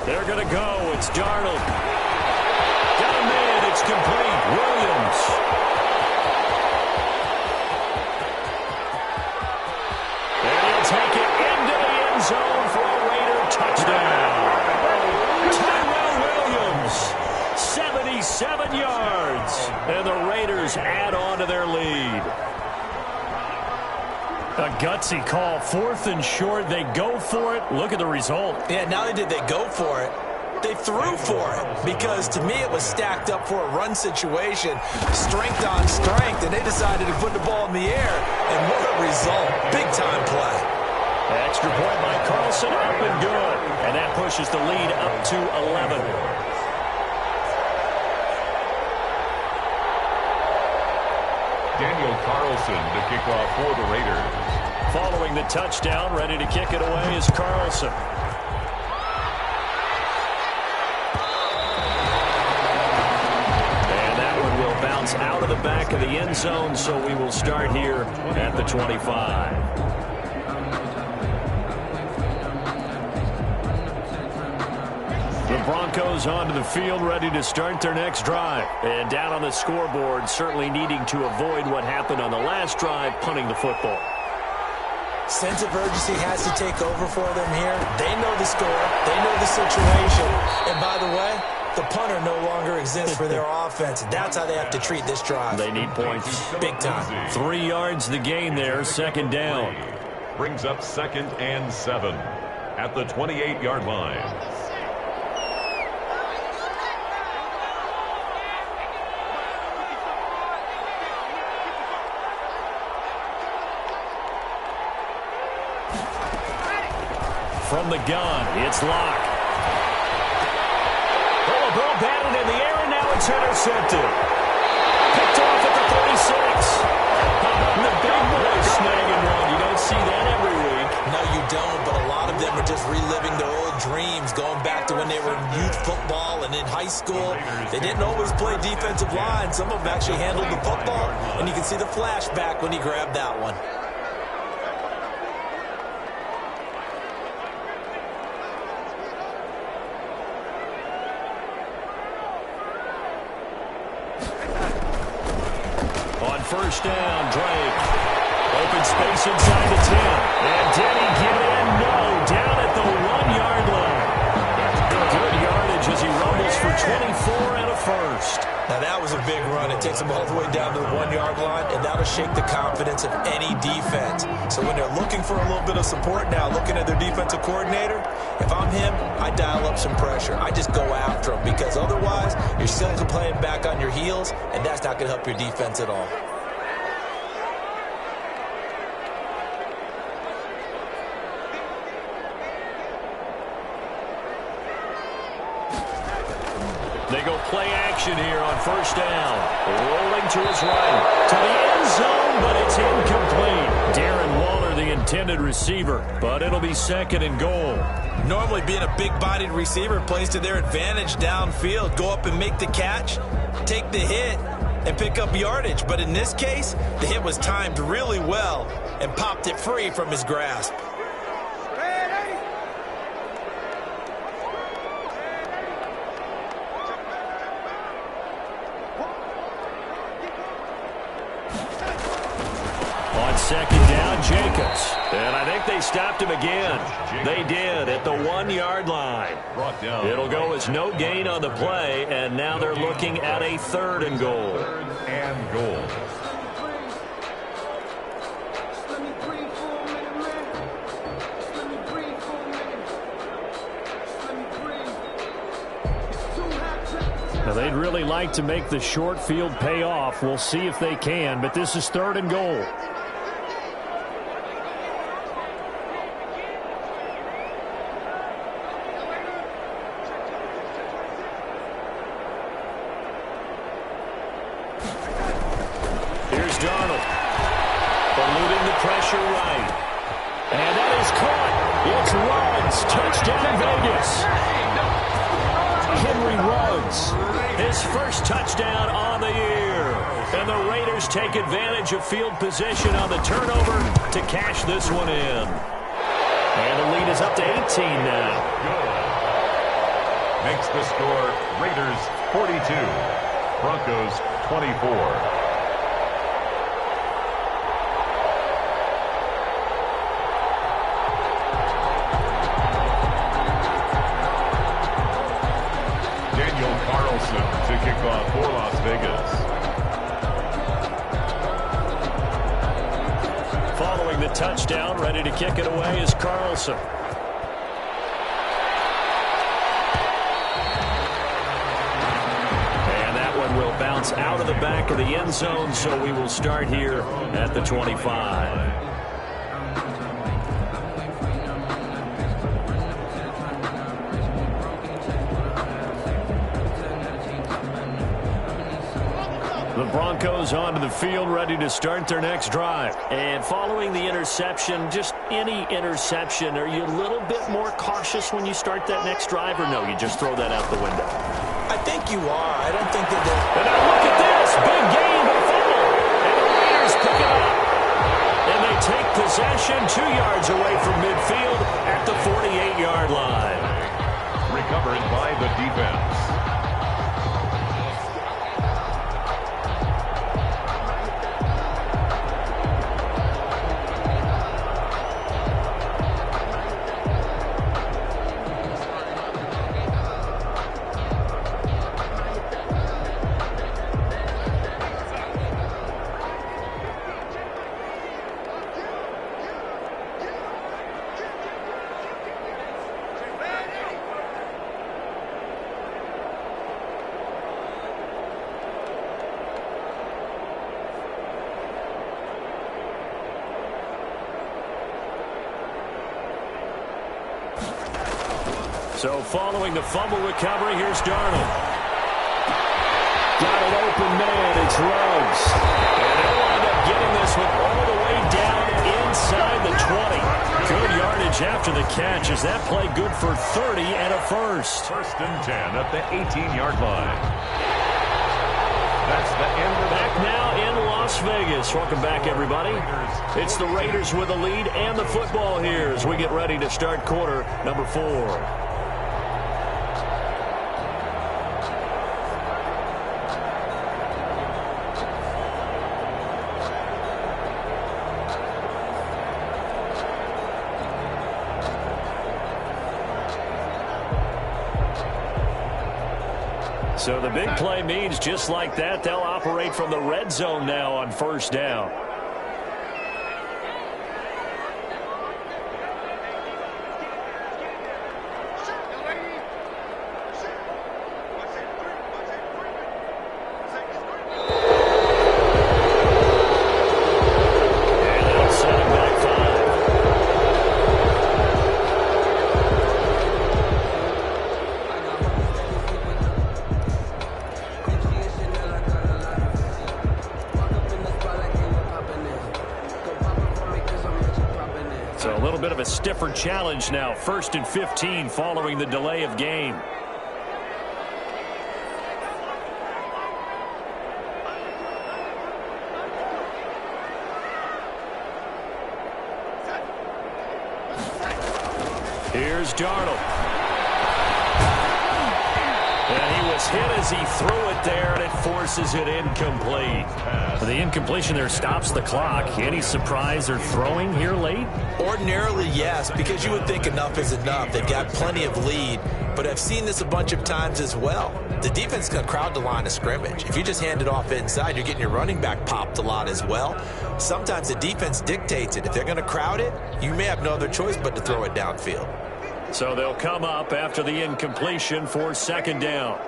They're going to go. It's Darnold. Got a man. It's complete. Williams. Take it into the end zone for a Raider touchdown. Tyrell Williams, 77 yards, and the Raiders add on to their lead. A gutsy call, 4th and short. They go for it. Look at the result. Yeah, not only did they go for it, they threw for it, because to me it was stacked up for a run situation, strength on strength, and they decided to put the ball in the air, and what a result. Big-time play. Extra point by Carlson, up and good. And that pushes the lead up to 11. Daniel Carlson to kick off for the Raiders. Following the touchdown, ready to kick it away is Carlson. And that one will bounce out of the back of the end zone, so we will start here at the 25. The Broncos onto the field, ready to start their next drive. And down on the scoreboard, certainly needing to avoid what happened on the last drive, punting the football. Sense of urgency has to take over for them here. They know the score. They know the situation. And by the way, the punter no longer exists for their offense. That's how they have to treat this drive. They need points. Big time. 3 yards the gain there, second down. Brings up 2nd and 7 at the 28-yard line. From the gun, it's Locke. Oh, a ball batted in the air, and now it's intercepted. Picked off at the 36. How about the big boy snagging one? You don't see that every week. No, you don't, but a lot of them are just reliving their old dreams, going back to when they were in youth football and in high school. They didn't always play defensive line. Some of them actually handled the football, and you can see the flashback when he grabbed that one. First down, Drake. Open space inside the 10. And did he get in? No. Down at the 1-yard line. Good yardage as he rumbles for 24 and a first. Now that was a big run. It takes him all the way down to the 1-yard line, and that'll shake the confidence of any defense. So when they're looking for a little bit of support now, looking at their defensive coordinator, if I'm him, I dial up some pressure. I just go after him, because otherwise you're still playing back on your heels, and that's not going to help your defense at all. They go play action here on first down. Rolling to his right. To the end zone, but it's incomplete. Darren Waller, the intended receiver, but it'll be 2nd and goal. Normally being a big-bodied receiver plays to their advantage downfield. Go up and make the catch, take the hit, and pick up yardage. But in this case, the hit was timed really well and popped it free from his grasp. Second down, Jacobs. And I think they stopped him again. They did at the 1-yard line. It'll go as no gain on the play, and now they're looking at a 3rd and goal. 3rd and goal. Now they'd really like to make the short field pay off. We'll see if they can, but this is 3rd and goal. Touchdown, Vegas. Henry Ruggs, his first touchdown on the year. And the Raiders take advantage of field position on the turnover to cash this one in. And the lead is up to 18 now. Makes the score Raiders 42, Broncos 24. To kick off for Las Vegas. Following scoring the touchdown. Ready to kick it away is Carlson. And that one will bounce out of the back of the end zone, so we will start here at the 25. The Broncos onto the field, ready to start their next drive. And following the interception, just any interception, are you a little bit more cautious when you start that next drive, or no, you just throw that out the window? I think you are. I don't think that they're... And now look at this. Big gain by Fuller. And the Raiders pick it up. And they take possession 2 yards away from midfield at the 48-yard line. Recovered by the defense. So following the fumble recovery, here's Darnold. Got an open man, it's Ruggs. And they'll wind up getting this one all the way down inside the 20. Good yardage after the catch. Is that play good for 30 and a first? First and 10 at the 18-yard line. That's the end of Back now in Las Vegas. Welcome back, everybody. It's the Raiders with a lead and the football here as we get ready to start quarter number 4. So the big play means just like that, they'll operate from the red zone now on first down. A stiffer challenge now. 1st and 15 following the delay of game. Here's Darnold. And he was hit as he threw it there, and it forces it incomplete. The incompletion there stops the clock. Any surprise or throwing here late? Ordinarily, yes, because you would think enough is enough. They've got plenty of lead, but I've seen this a bunch of times as well. The defense is going to crowd the line of scrimmage. If you just hand it off inside, you're getting your running back popped a lot as well. Sometimes the defense dictates it. If they're going to crowd it, you may have no other choice but to throw it downfield. So they'll come up after the incompletion for 2nd down.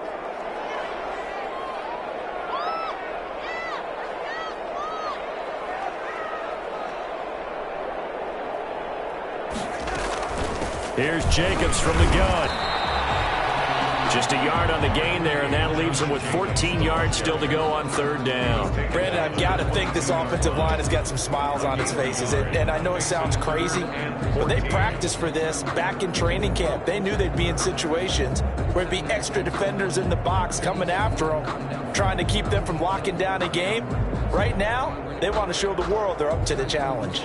Here's Jacobs from the gun. Just a yard on the gain there, and that leaves him with 14 yards still to go on 3rd down. Brandon, I've got to think this offensive line has got some smiles on its faces. And I know it sounds crazy, but they practiced for this back in training camp. They knew they'd be in situations where it'd be extra defenders in the box coming after them, trying to keep them from locking down a game. Right now, they want to show the world they're up to the challenge.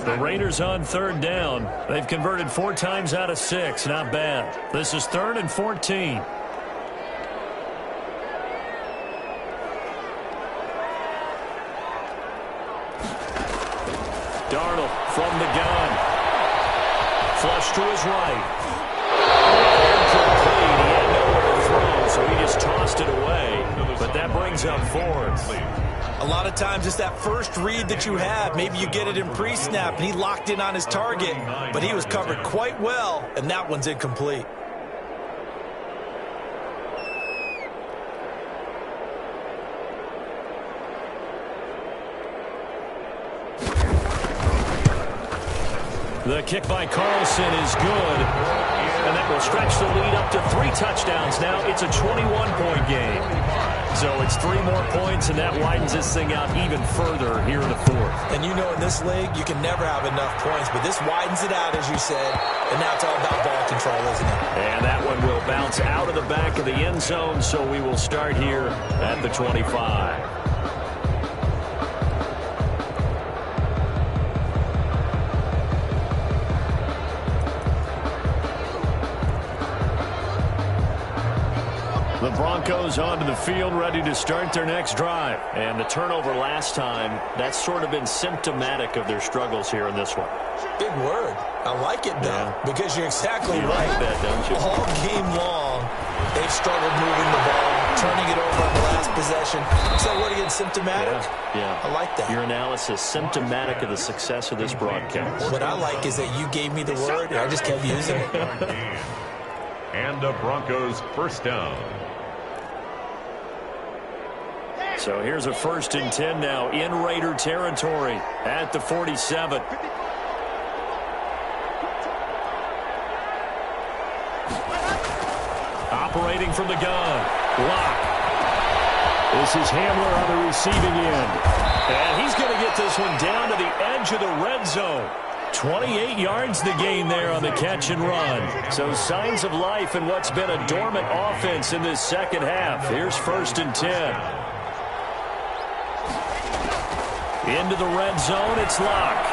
The Raiders on 3rd down. They've converted 4 times out of 6. Not bad. This is 3rd and 14. Darnold from the gun. Flush to his right. Incomplete. He had nowhere to throw, so he just tossed it away. But that brings up 4th. A lot of times it's that first read that you have. Maybe you get it in pre-snap, and he locked in on his target, but he was covered quite well, and that one's incomplete. The kick by Carlson is good, and that will stretch the lead up to 3 touchdowns. Now it's a 21-point game. So it's 3 more points, and that widens this thing out even further here in the 4th. And you know in this league, you can never have enough points, but this widens it out, as you said, and now it's all about ball control, isn't it? And that one will bounce out of the back of the end zone, so we will start here at the 25. The Broncos onto the field, ready to start their next drive. And the turnover last time, that's sort of been symptomatic of their struggles here in this one. Big word. I like it, though, because you're exactly you right. Like that, don't you? All game long, they've struggled moving the ball, turning it over on the last possession. So what again, symptomatic? Yeah. I like that. Your analysis, symptomatic of the success of this broadcast. What I like is that you gave me the word, and I just kept using it. And the Broncos first down. So here's a 1st and 10 now in Raider territory at the 47. Operating from the gun. Lock. This is Hamler on the receiving end. And he's going to get this one down to the edge of the red zone. 28 yards the gain there on the catch and run. So signs of life in what's been a dormant offense in this second half. Here's 1st and 10. Into the red zone, it's Locke.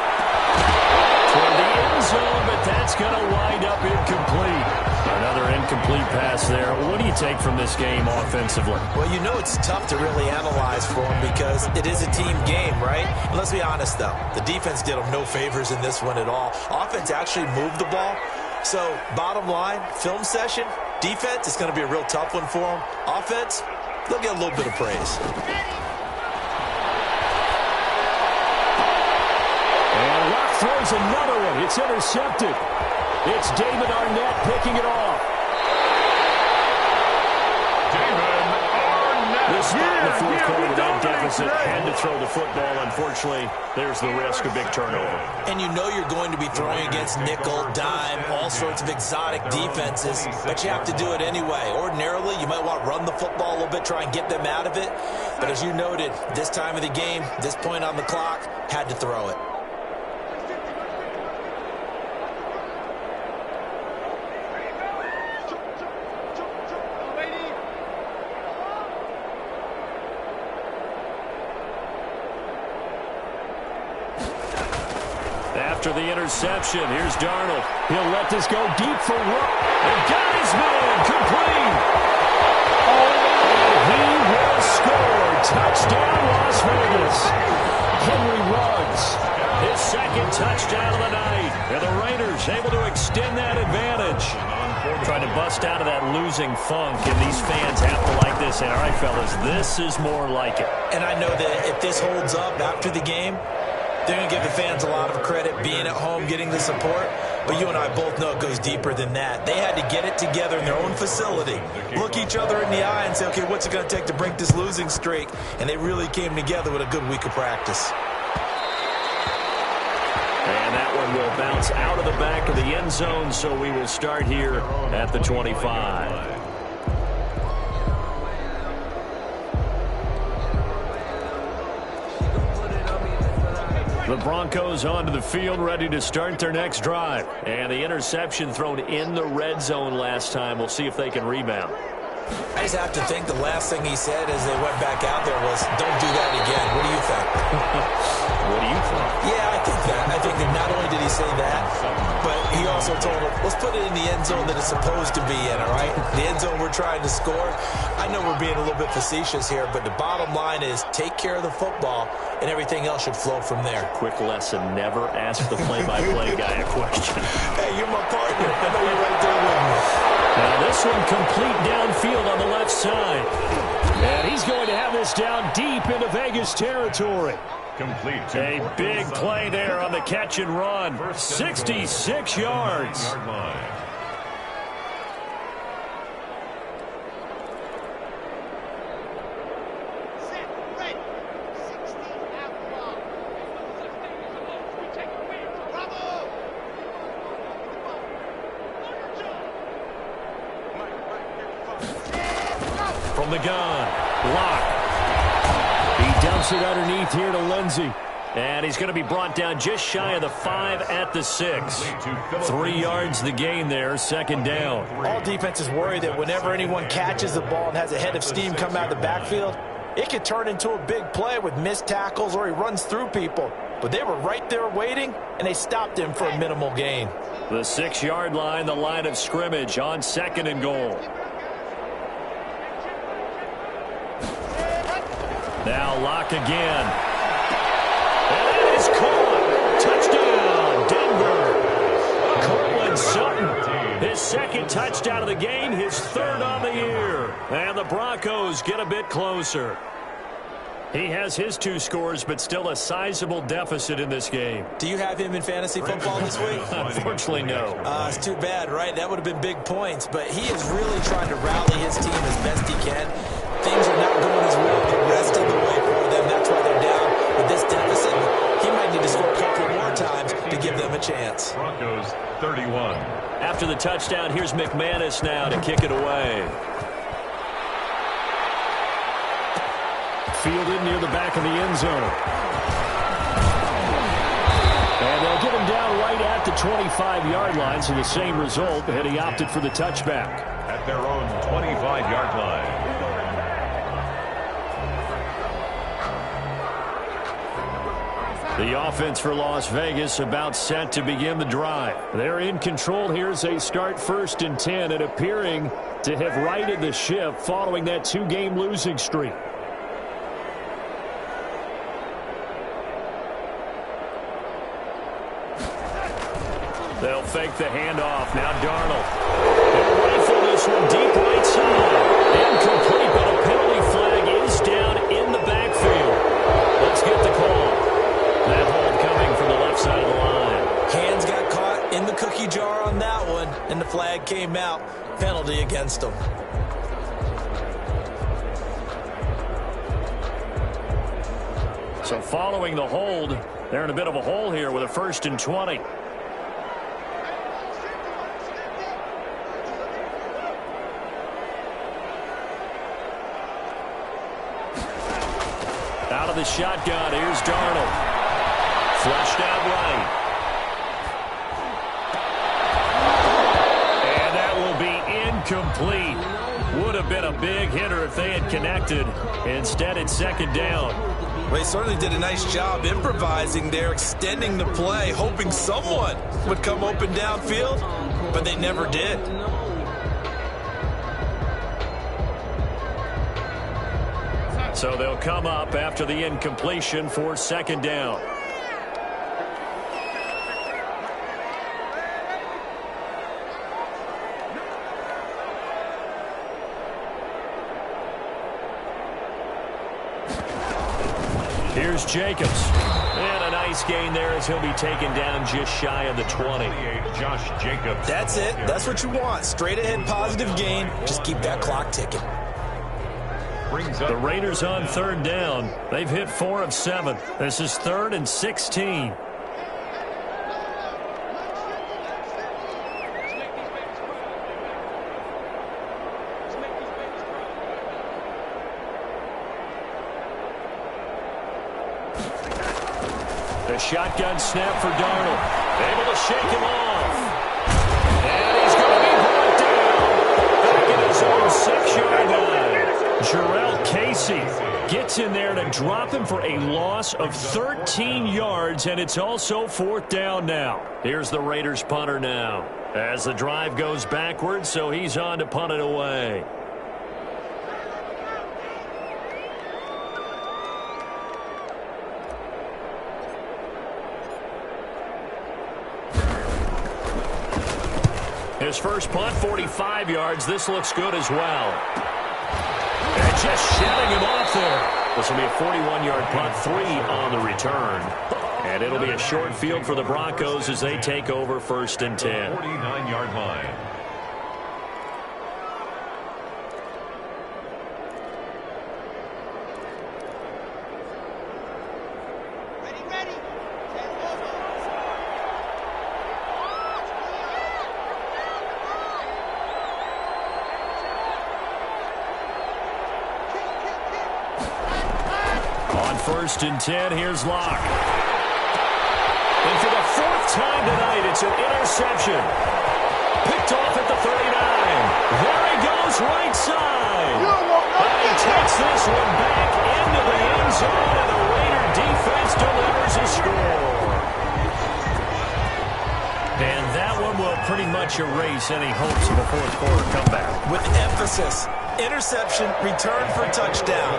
Toward the end zone, but that's going to wind up incomplete. Another incomplete pass there. What do you take from this game offensively? Well, you know it's tough to really analyze for them because it is a team game, right? And let's be honest, though. The defense did them no favors in this one at all. Offense actually moved the ball. So, bottom line, film session, defense, it's going to be a real tough one for them. Offense, they'll get a little bit of praise. Throws another one. It's intercepted. It's David Arnett picking it off. David Arnett. This spot in the 4th quarter without deficit. Had to throw the football. Unfortunately, there's the risk of big turnover. And you know you're going to be throwing against nickel, dime, all sorts of exotic defenses, but you have to do it anyway. Ordinarily, you might want to run the football a little bit, try and get them out of it. But as you noted, this time of the game, this point on the clock, had to throw it. After the interception, here's Darnold. He'll let this go deep for Rook. And got his man complete. And he will score. Touchdown, Las Vegas. Henry Ruggs, his 2nd touchdown of the night. And the Raiders able to extend that advantage. Trying to bust out of that losing funk, and these fans have to like this. And all right, fellas, this is more like it. And I know that if this holds up after the game, they're going to give the fans a lot of credit being at home, getting the support. But you and I both know it goes deeper than that. They had to get it together in their own facility, look each other in the eye and say, okay, what's it going to take to break this losing streak? And they really came together with a good week of practice. And that one will bounce out of the back of the end zone, so we will start here at the 25. The Broncos onto the field, ready to start their next drive. And the interception thrown in the red zone last time. We'll see if they can rebound. I just have to think the last thing he said as they went back out there was, don't do that again. What do you think? What do you think? Yeah, I think that. I think that not only did he say that, but he also told him, let's put it in the end zone that it's supposed to be in, all right? The end zone we're trying to score. I know we're being a little bit facetious here, but the bottom line is take care of the football, and everything else should flow from there. Quick lesson, never ask the play-by-play guy a question. Hey, you're my partner. I know you're right there with me. Now this one complete downfield on the left side. And he's going to have this down deep into Vegas territory. Complete. A big play there on the catch and run. 66 yards. Yard line. Set, ready. 16 out long. Bravo! From the gun, Locke. He dumps it underneath here to Lindsey. And he's going to be brought down just shy of the 5 at the 6. 3 yards the gain there, second down. All defenses worry that whenever anyone catches the ball and has a head of steam come out of the backfield, it could turn into a big play with missed tackles or he runs through people. But they were right there waiting, and they stopped him for a minimal gain. The 6-yard line, the line of scrimmage on second and goal. Now Locke again. And that is caught. Touchdown, Denver. Cortland Sutton, his second touchdown of the game, his third on the year. And the Broncos get a bit closer. He has his 2 scores, but still a sizable deficit in this game. Do you have him in fantasy football this week? Unfortunately, no. It's too bad, right? That would have been big points. But he is really trying to rally his team as best he can. Things are not going as well the rest of the way for them. That's why they're down with this deficit. He might need to score a couple more times to give them a chance. Broncos 31. After the touchdown, here's McManus now to kick it away. Fielded near the back of the end zone. And they'll get him down right at the 25-yard line, so the same result, and he opted for the touchback. At their own 25-yard line. The offense for Las Vegas about set to begin the drive. They're in control here as they start 1st and 10 and appearing to have righted the ship following that 2-game losing streak. They'll fake the handoff. Now Darnold. They'll rifle this one deep right side. Incomplete, but a penalty flag is down in the backfield. Let's get the call. That hold coming from the left side of the line. Hands got caught in the cookie jar on that one, and the flag came out. Penalty against them. So following the hold, they're in a bit of a hole here with a 1st and 20. Out of the shotgun, here's Darnold. Flushed out right. And that will be incomplete. Would have been a big hitter if they had connected. Instead, it's second down. Well, he certainly did a nice job improvising there, extending the play, hoping someone would come open downfield, but they never did. So they'll come up after the incompletion for second down. Here's Jacobs. And a nice gain there as he'll be taken down just shy of the 20. Josh Jacobs. That's it. That's what you want. Straight ahead positive gain. Just keep that clock ticking. The Raiders on third down. They've hit 4 of 7. This is 3rd and 16. The shotgun snap for Darnold. Able to shake him off. And he's going to be brought down. Back in his own 6-yard line. Jarrell Casey gets in there to drop him for a loss of 13 yards, and it's also 4th down now. Here's the Raiders punter now as the drive goes backwards, so he's on to punt it away. His first punt, 45 yards. This looks good as well. And just shedding him off there. This will be a 41-yard punt, 3 on the return. And it'll be a short field for the Broncos as they take over 1st and 10. 49-yard line. Ready. 10 over. On 1st and 10, here's Locke. And for the 4th time tonight, it's an interception. Picked off at the 39. There he goes, right side. And he takes this one back into the end zone, and the Raider defense delivers a score. And that one will pretty much erase any hopes of a 4th quarter comeback. With emphasis, interception, return for touchdown.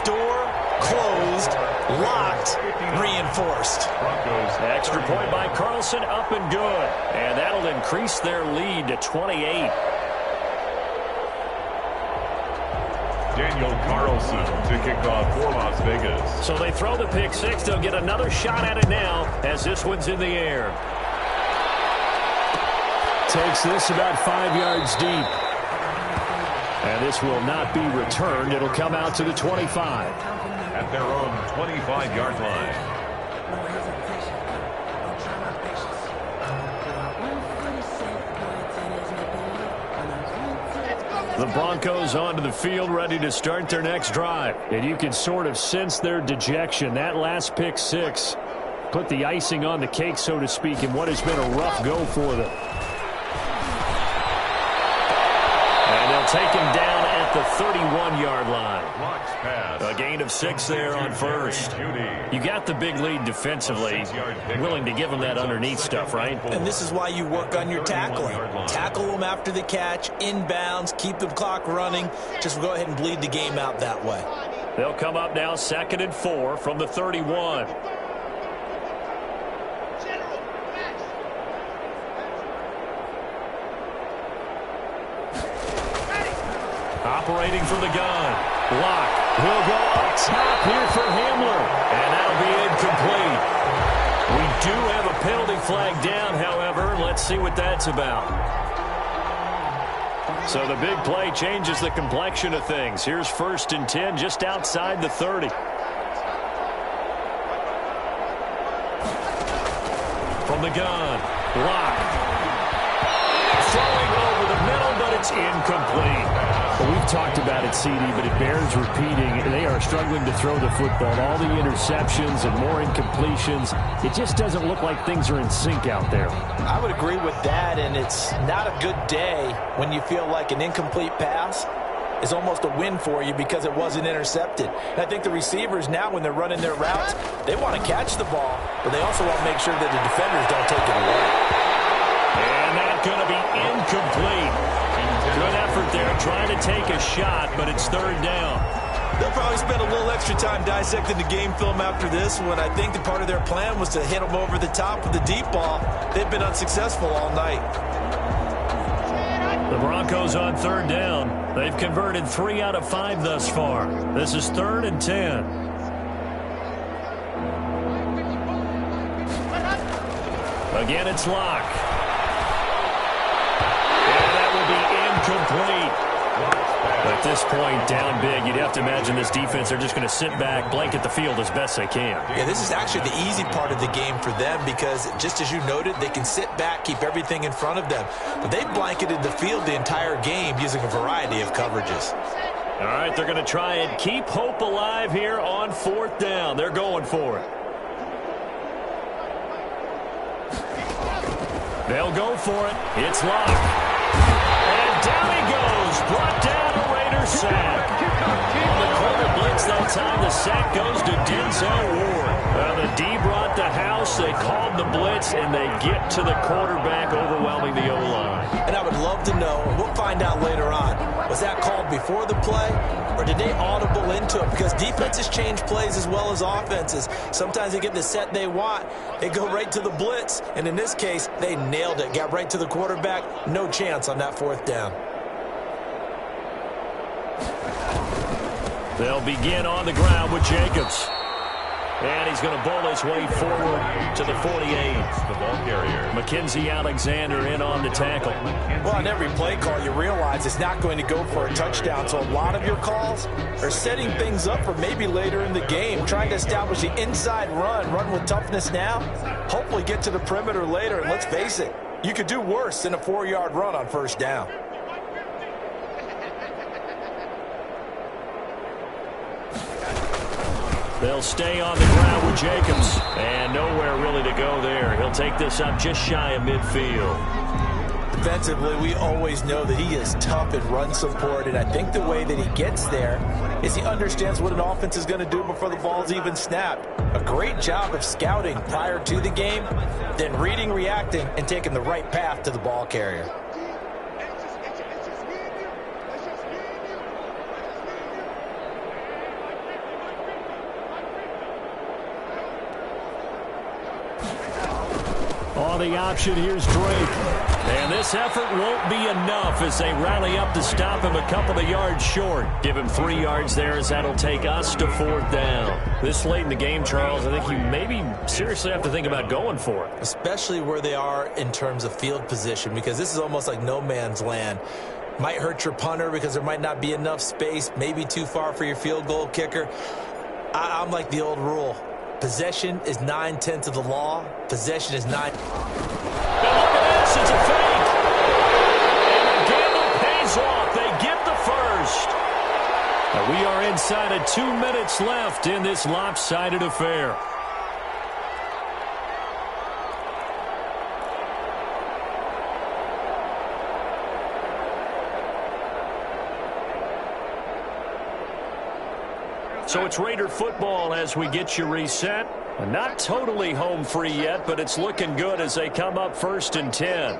Door closed, locked, reinforced. Broncos. Extra point by Carlson, up and good. And that'll increase their lead to 28. Daniel Carlson to kick off for Las Vegas. So they throw the pick six. They'll get another shot at it now as this one's in the air. Takes this about 5 yards deep. And this will not be returned. It'll come out to the 25. At their own 25-yard line. The Broncos onto the field, ready to start their next drive. And you can sort of sense their dejection. That last pick six put the icing on the cake, so to speak, in what has been a rough go for them. And they'll take him down at the 31-yard line. A gain of 6 there on first. You got the big lead defensively. Willing to give him that underneath stuff, right? And this is why you work on your tackling. Tackle them after the catch, inbounds, keep the clock running. Just go ahead and bleed the game out that way. They'll come up now 2nd and 4 from the 31. Operating from the gun. Locke will go up top here for Hamler. And that'll be incomplete. We do have a penalty flag down, however. Let's see what that's about. So the big play changes the complexion of things. Here's 1st and 10 just outside the 30. From the gun. Locke. Throwing over the middle, but it's incomplete. Well, we've talked about it, CD, but it bears repeating. They are struggling to throw the football. All the interceptions and more incompletions. It just doesn't look like things are in sync out there. I would agree with that, and it's not a good day when you feel like an incomplete pass is almost a win for you because it wasn't intercepted. And I think the receivers now, when they're running their routes, they want to catch the ball, but they also want to make sure that the defenders don't take it away. And that's going to be incomplete. Good effort there, trying to take a shot, but it's 3rd down. They'll probably spend a little extra time dissecting the game film after this one. I think the part of their plan was to hit them over the top with the deep ball. They've been unsuccessful all night. The Broncos on 3rd down. They've converted 3 out of 5 thus far. This is 3rd and 10. Again, it's Locke. And that will be incomplete. At this point, down big, you'd have to imagine this defense, they're just going to sit back, blanket the field as best they can. Yeah, this is actually the easy part of the game for them because, just as you noted, they can sit back, keep everything in front of them. But they've blanketed the field the entire game using a variety of coverages. All right, they're going to try and keep hope alive here on 4th down. They're going for it. They'll go for it. It's Locke. And down he goes. Brought down a Raider sack. On the corner blitz that time, the sack goes to Denzel Ward. The D brought the house. They called the blitz, and they get to the quarterback, overwhelming the O-line. And I would love to know, we'll find out later on, was that called before the play, or did they audible into it? Because defenses change plays as well as offenses. Sometimes they get the set they want. They go right to the blitz, and in this case, they nailed it. Got right to the quarterback. No chance on that 4th down. They'll begin on the ground with Jacobs. And he's going to bowl his way forward to the 48. The ball carrier. Mackenzie Alexander in on the tackle. Well, on every play call, you realize it's not going to go for a touchdown. So a lot of your calls are setting things up for maybe later in the game, trying to establish the inside run with toughness now, hopefully get to the perimeter later. And let's face it, you could do worse than a 4-yard run on first down. They'll stay on the ground with Jacobs. And nowhere really to go there. He'll take this up just shy of midfield. Defensively, we always know that he is tough in run support, and I think the way that he gets there is he understands what an offense is going to do before the ball's even snapped. A great job of scouting prior to the game, then reading, reacting, and taking the right path to the ball carrier. On the option, here's Drake. And this effort won't be enough as they rally up to stop him a couple of yards short. Give him 3 yards there as that'll take us to 4th down. This late in the game, Charles, I think you maybe seriously have to think about going for it. Especially where they are in terms of field position, because this is almost like no man's land. Might hurt your punter because there might not be enough space, maybe too far for your field goal kicker. I'm like the old rule. Possession is 9/10 of the law. Possession is 9. Now look at this. It's a fake. And the gamble pays off. They get the first. And we are inside of 2 minutes left in this lopsided affair. So it's Raider football as we get you reset. Not totally home free yet, but it's looking good as they come up 1st and 10.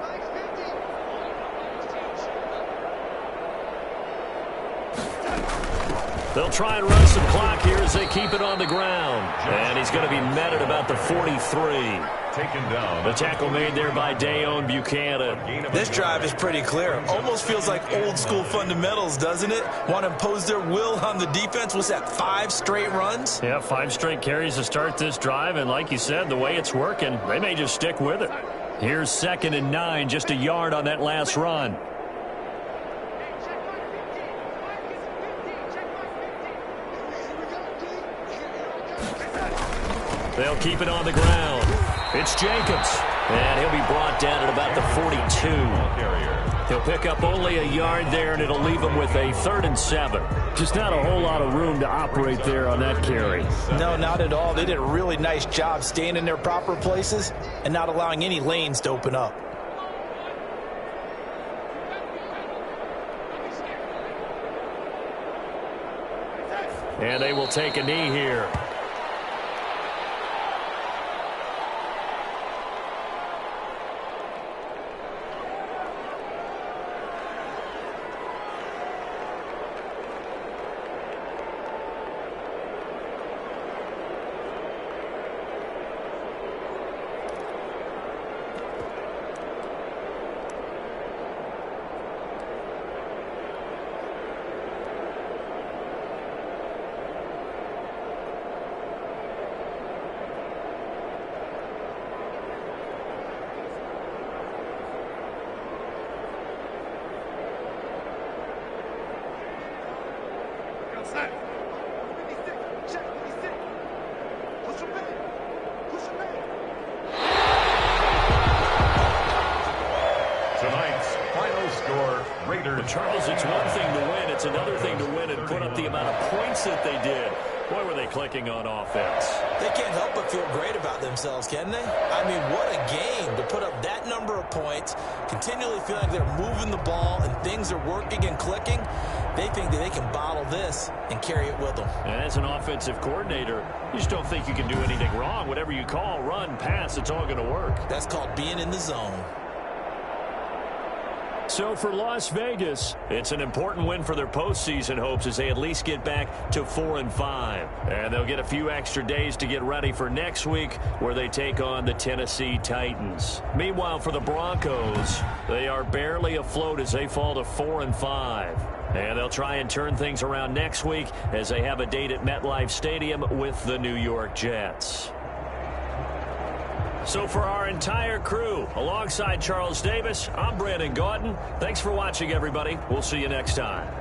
They'll try and run some clock here as they keep it on the ground. And he's going to be met at about the 43. Taken down. The tackle made there by Dayon Buchanan. This drive is pretty clear. Almost feels like old school fundamentals, doesn't it? Want to impose their will on the defense. Was that 5 straight runs? Yeah, 5 straight carries to start this drive. And like you said, the way it's working, they may just stick with it. Here's 2nd and 9, just a yard on that last run. They'll keep it on the ground. It's Jacobs. And he'll be brought down at about the 42. He'll pick up only a yard there, and it'll leave him with a 3rd and 7. Just not a whole lot of room to operate there on that carry. No, not at all. They did a really nice job staying in their proper places and not allowing any lanes to open up. And they will take a knee here. Charles, it's one thing to win. It's another thing to win and put up the amount of points that they did. Boy, were they clicking on offense. They can't help but feel great about themselves, can they? I mean, what a game to put up that number of points, continually feeling like they're moving the ball and things are working and clicking. They think that they can bottle this and carry it with them. And as an offensive coordinator, you just don't think you can do anything wrong. Whatever you call, run, pass, it's all going to work. That's called being in the zone. So for Las Vegas, it's an important win for their postseason hopes as they at least get back to 4-5. And they'll get a few extra days to get ready for next week where they take on the Tennessee Titans. Meanwhile, for the Broncos, they are barely afloat as they fall to 4-5. And they'll try and turn things around next week as they have a date at MetLife Stadium with the New York Jets. So for our entire crew, alongside Charles Davis, I'm Brandon Gaudin. Thanks for watching, everybody. We'll see you next time.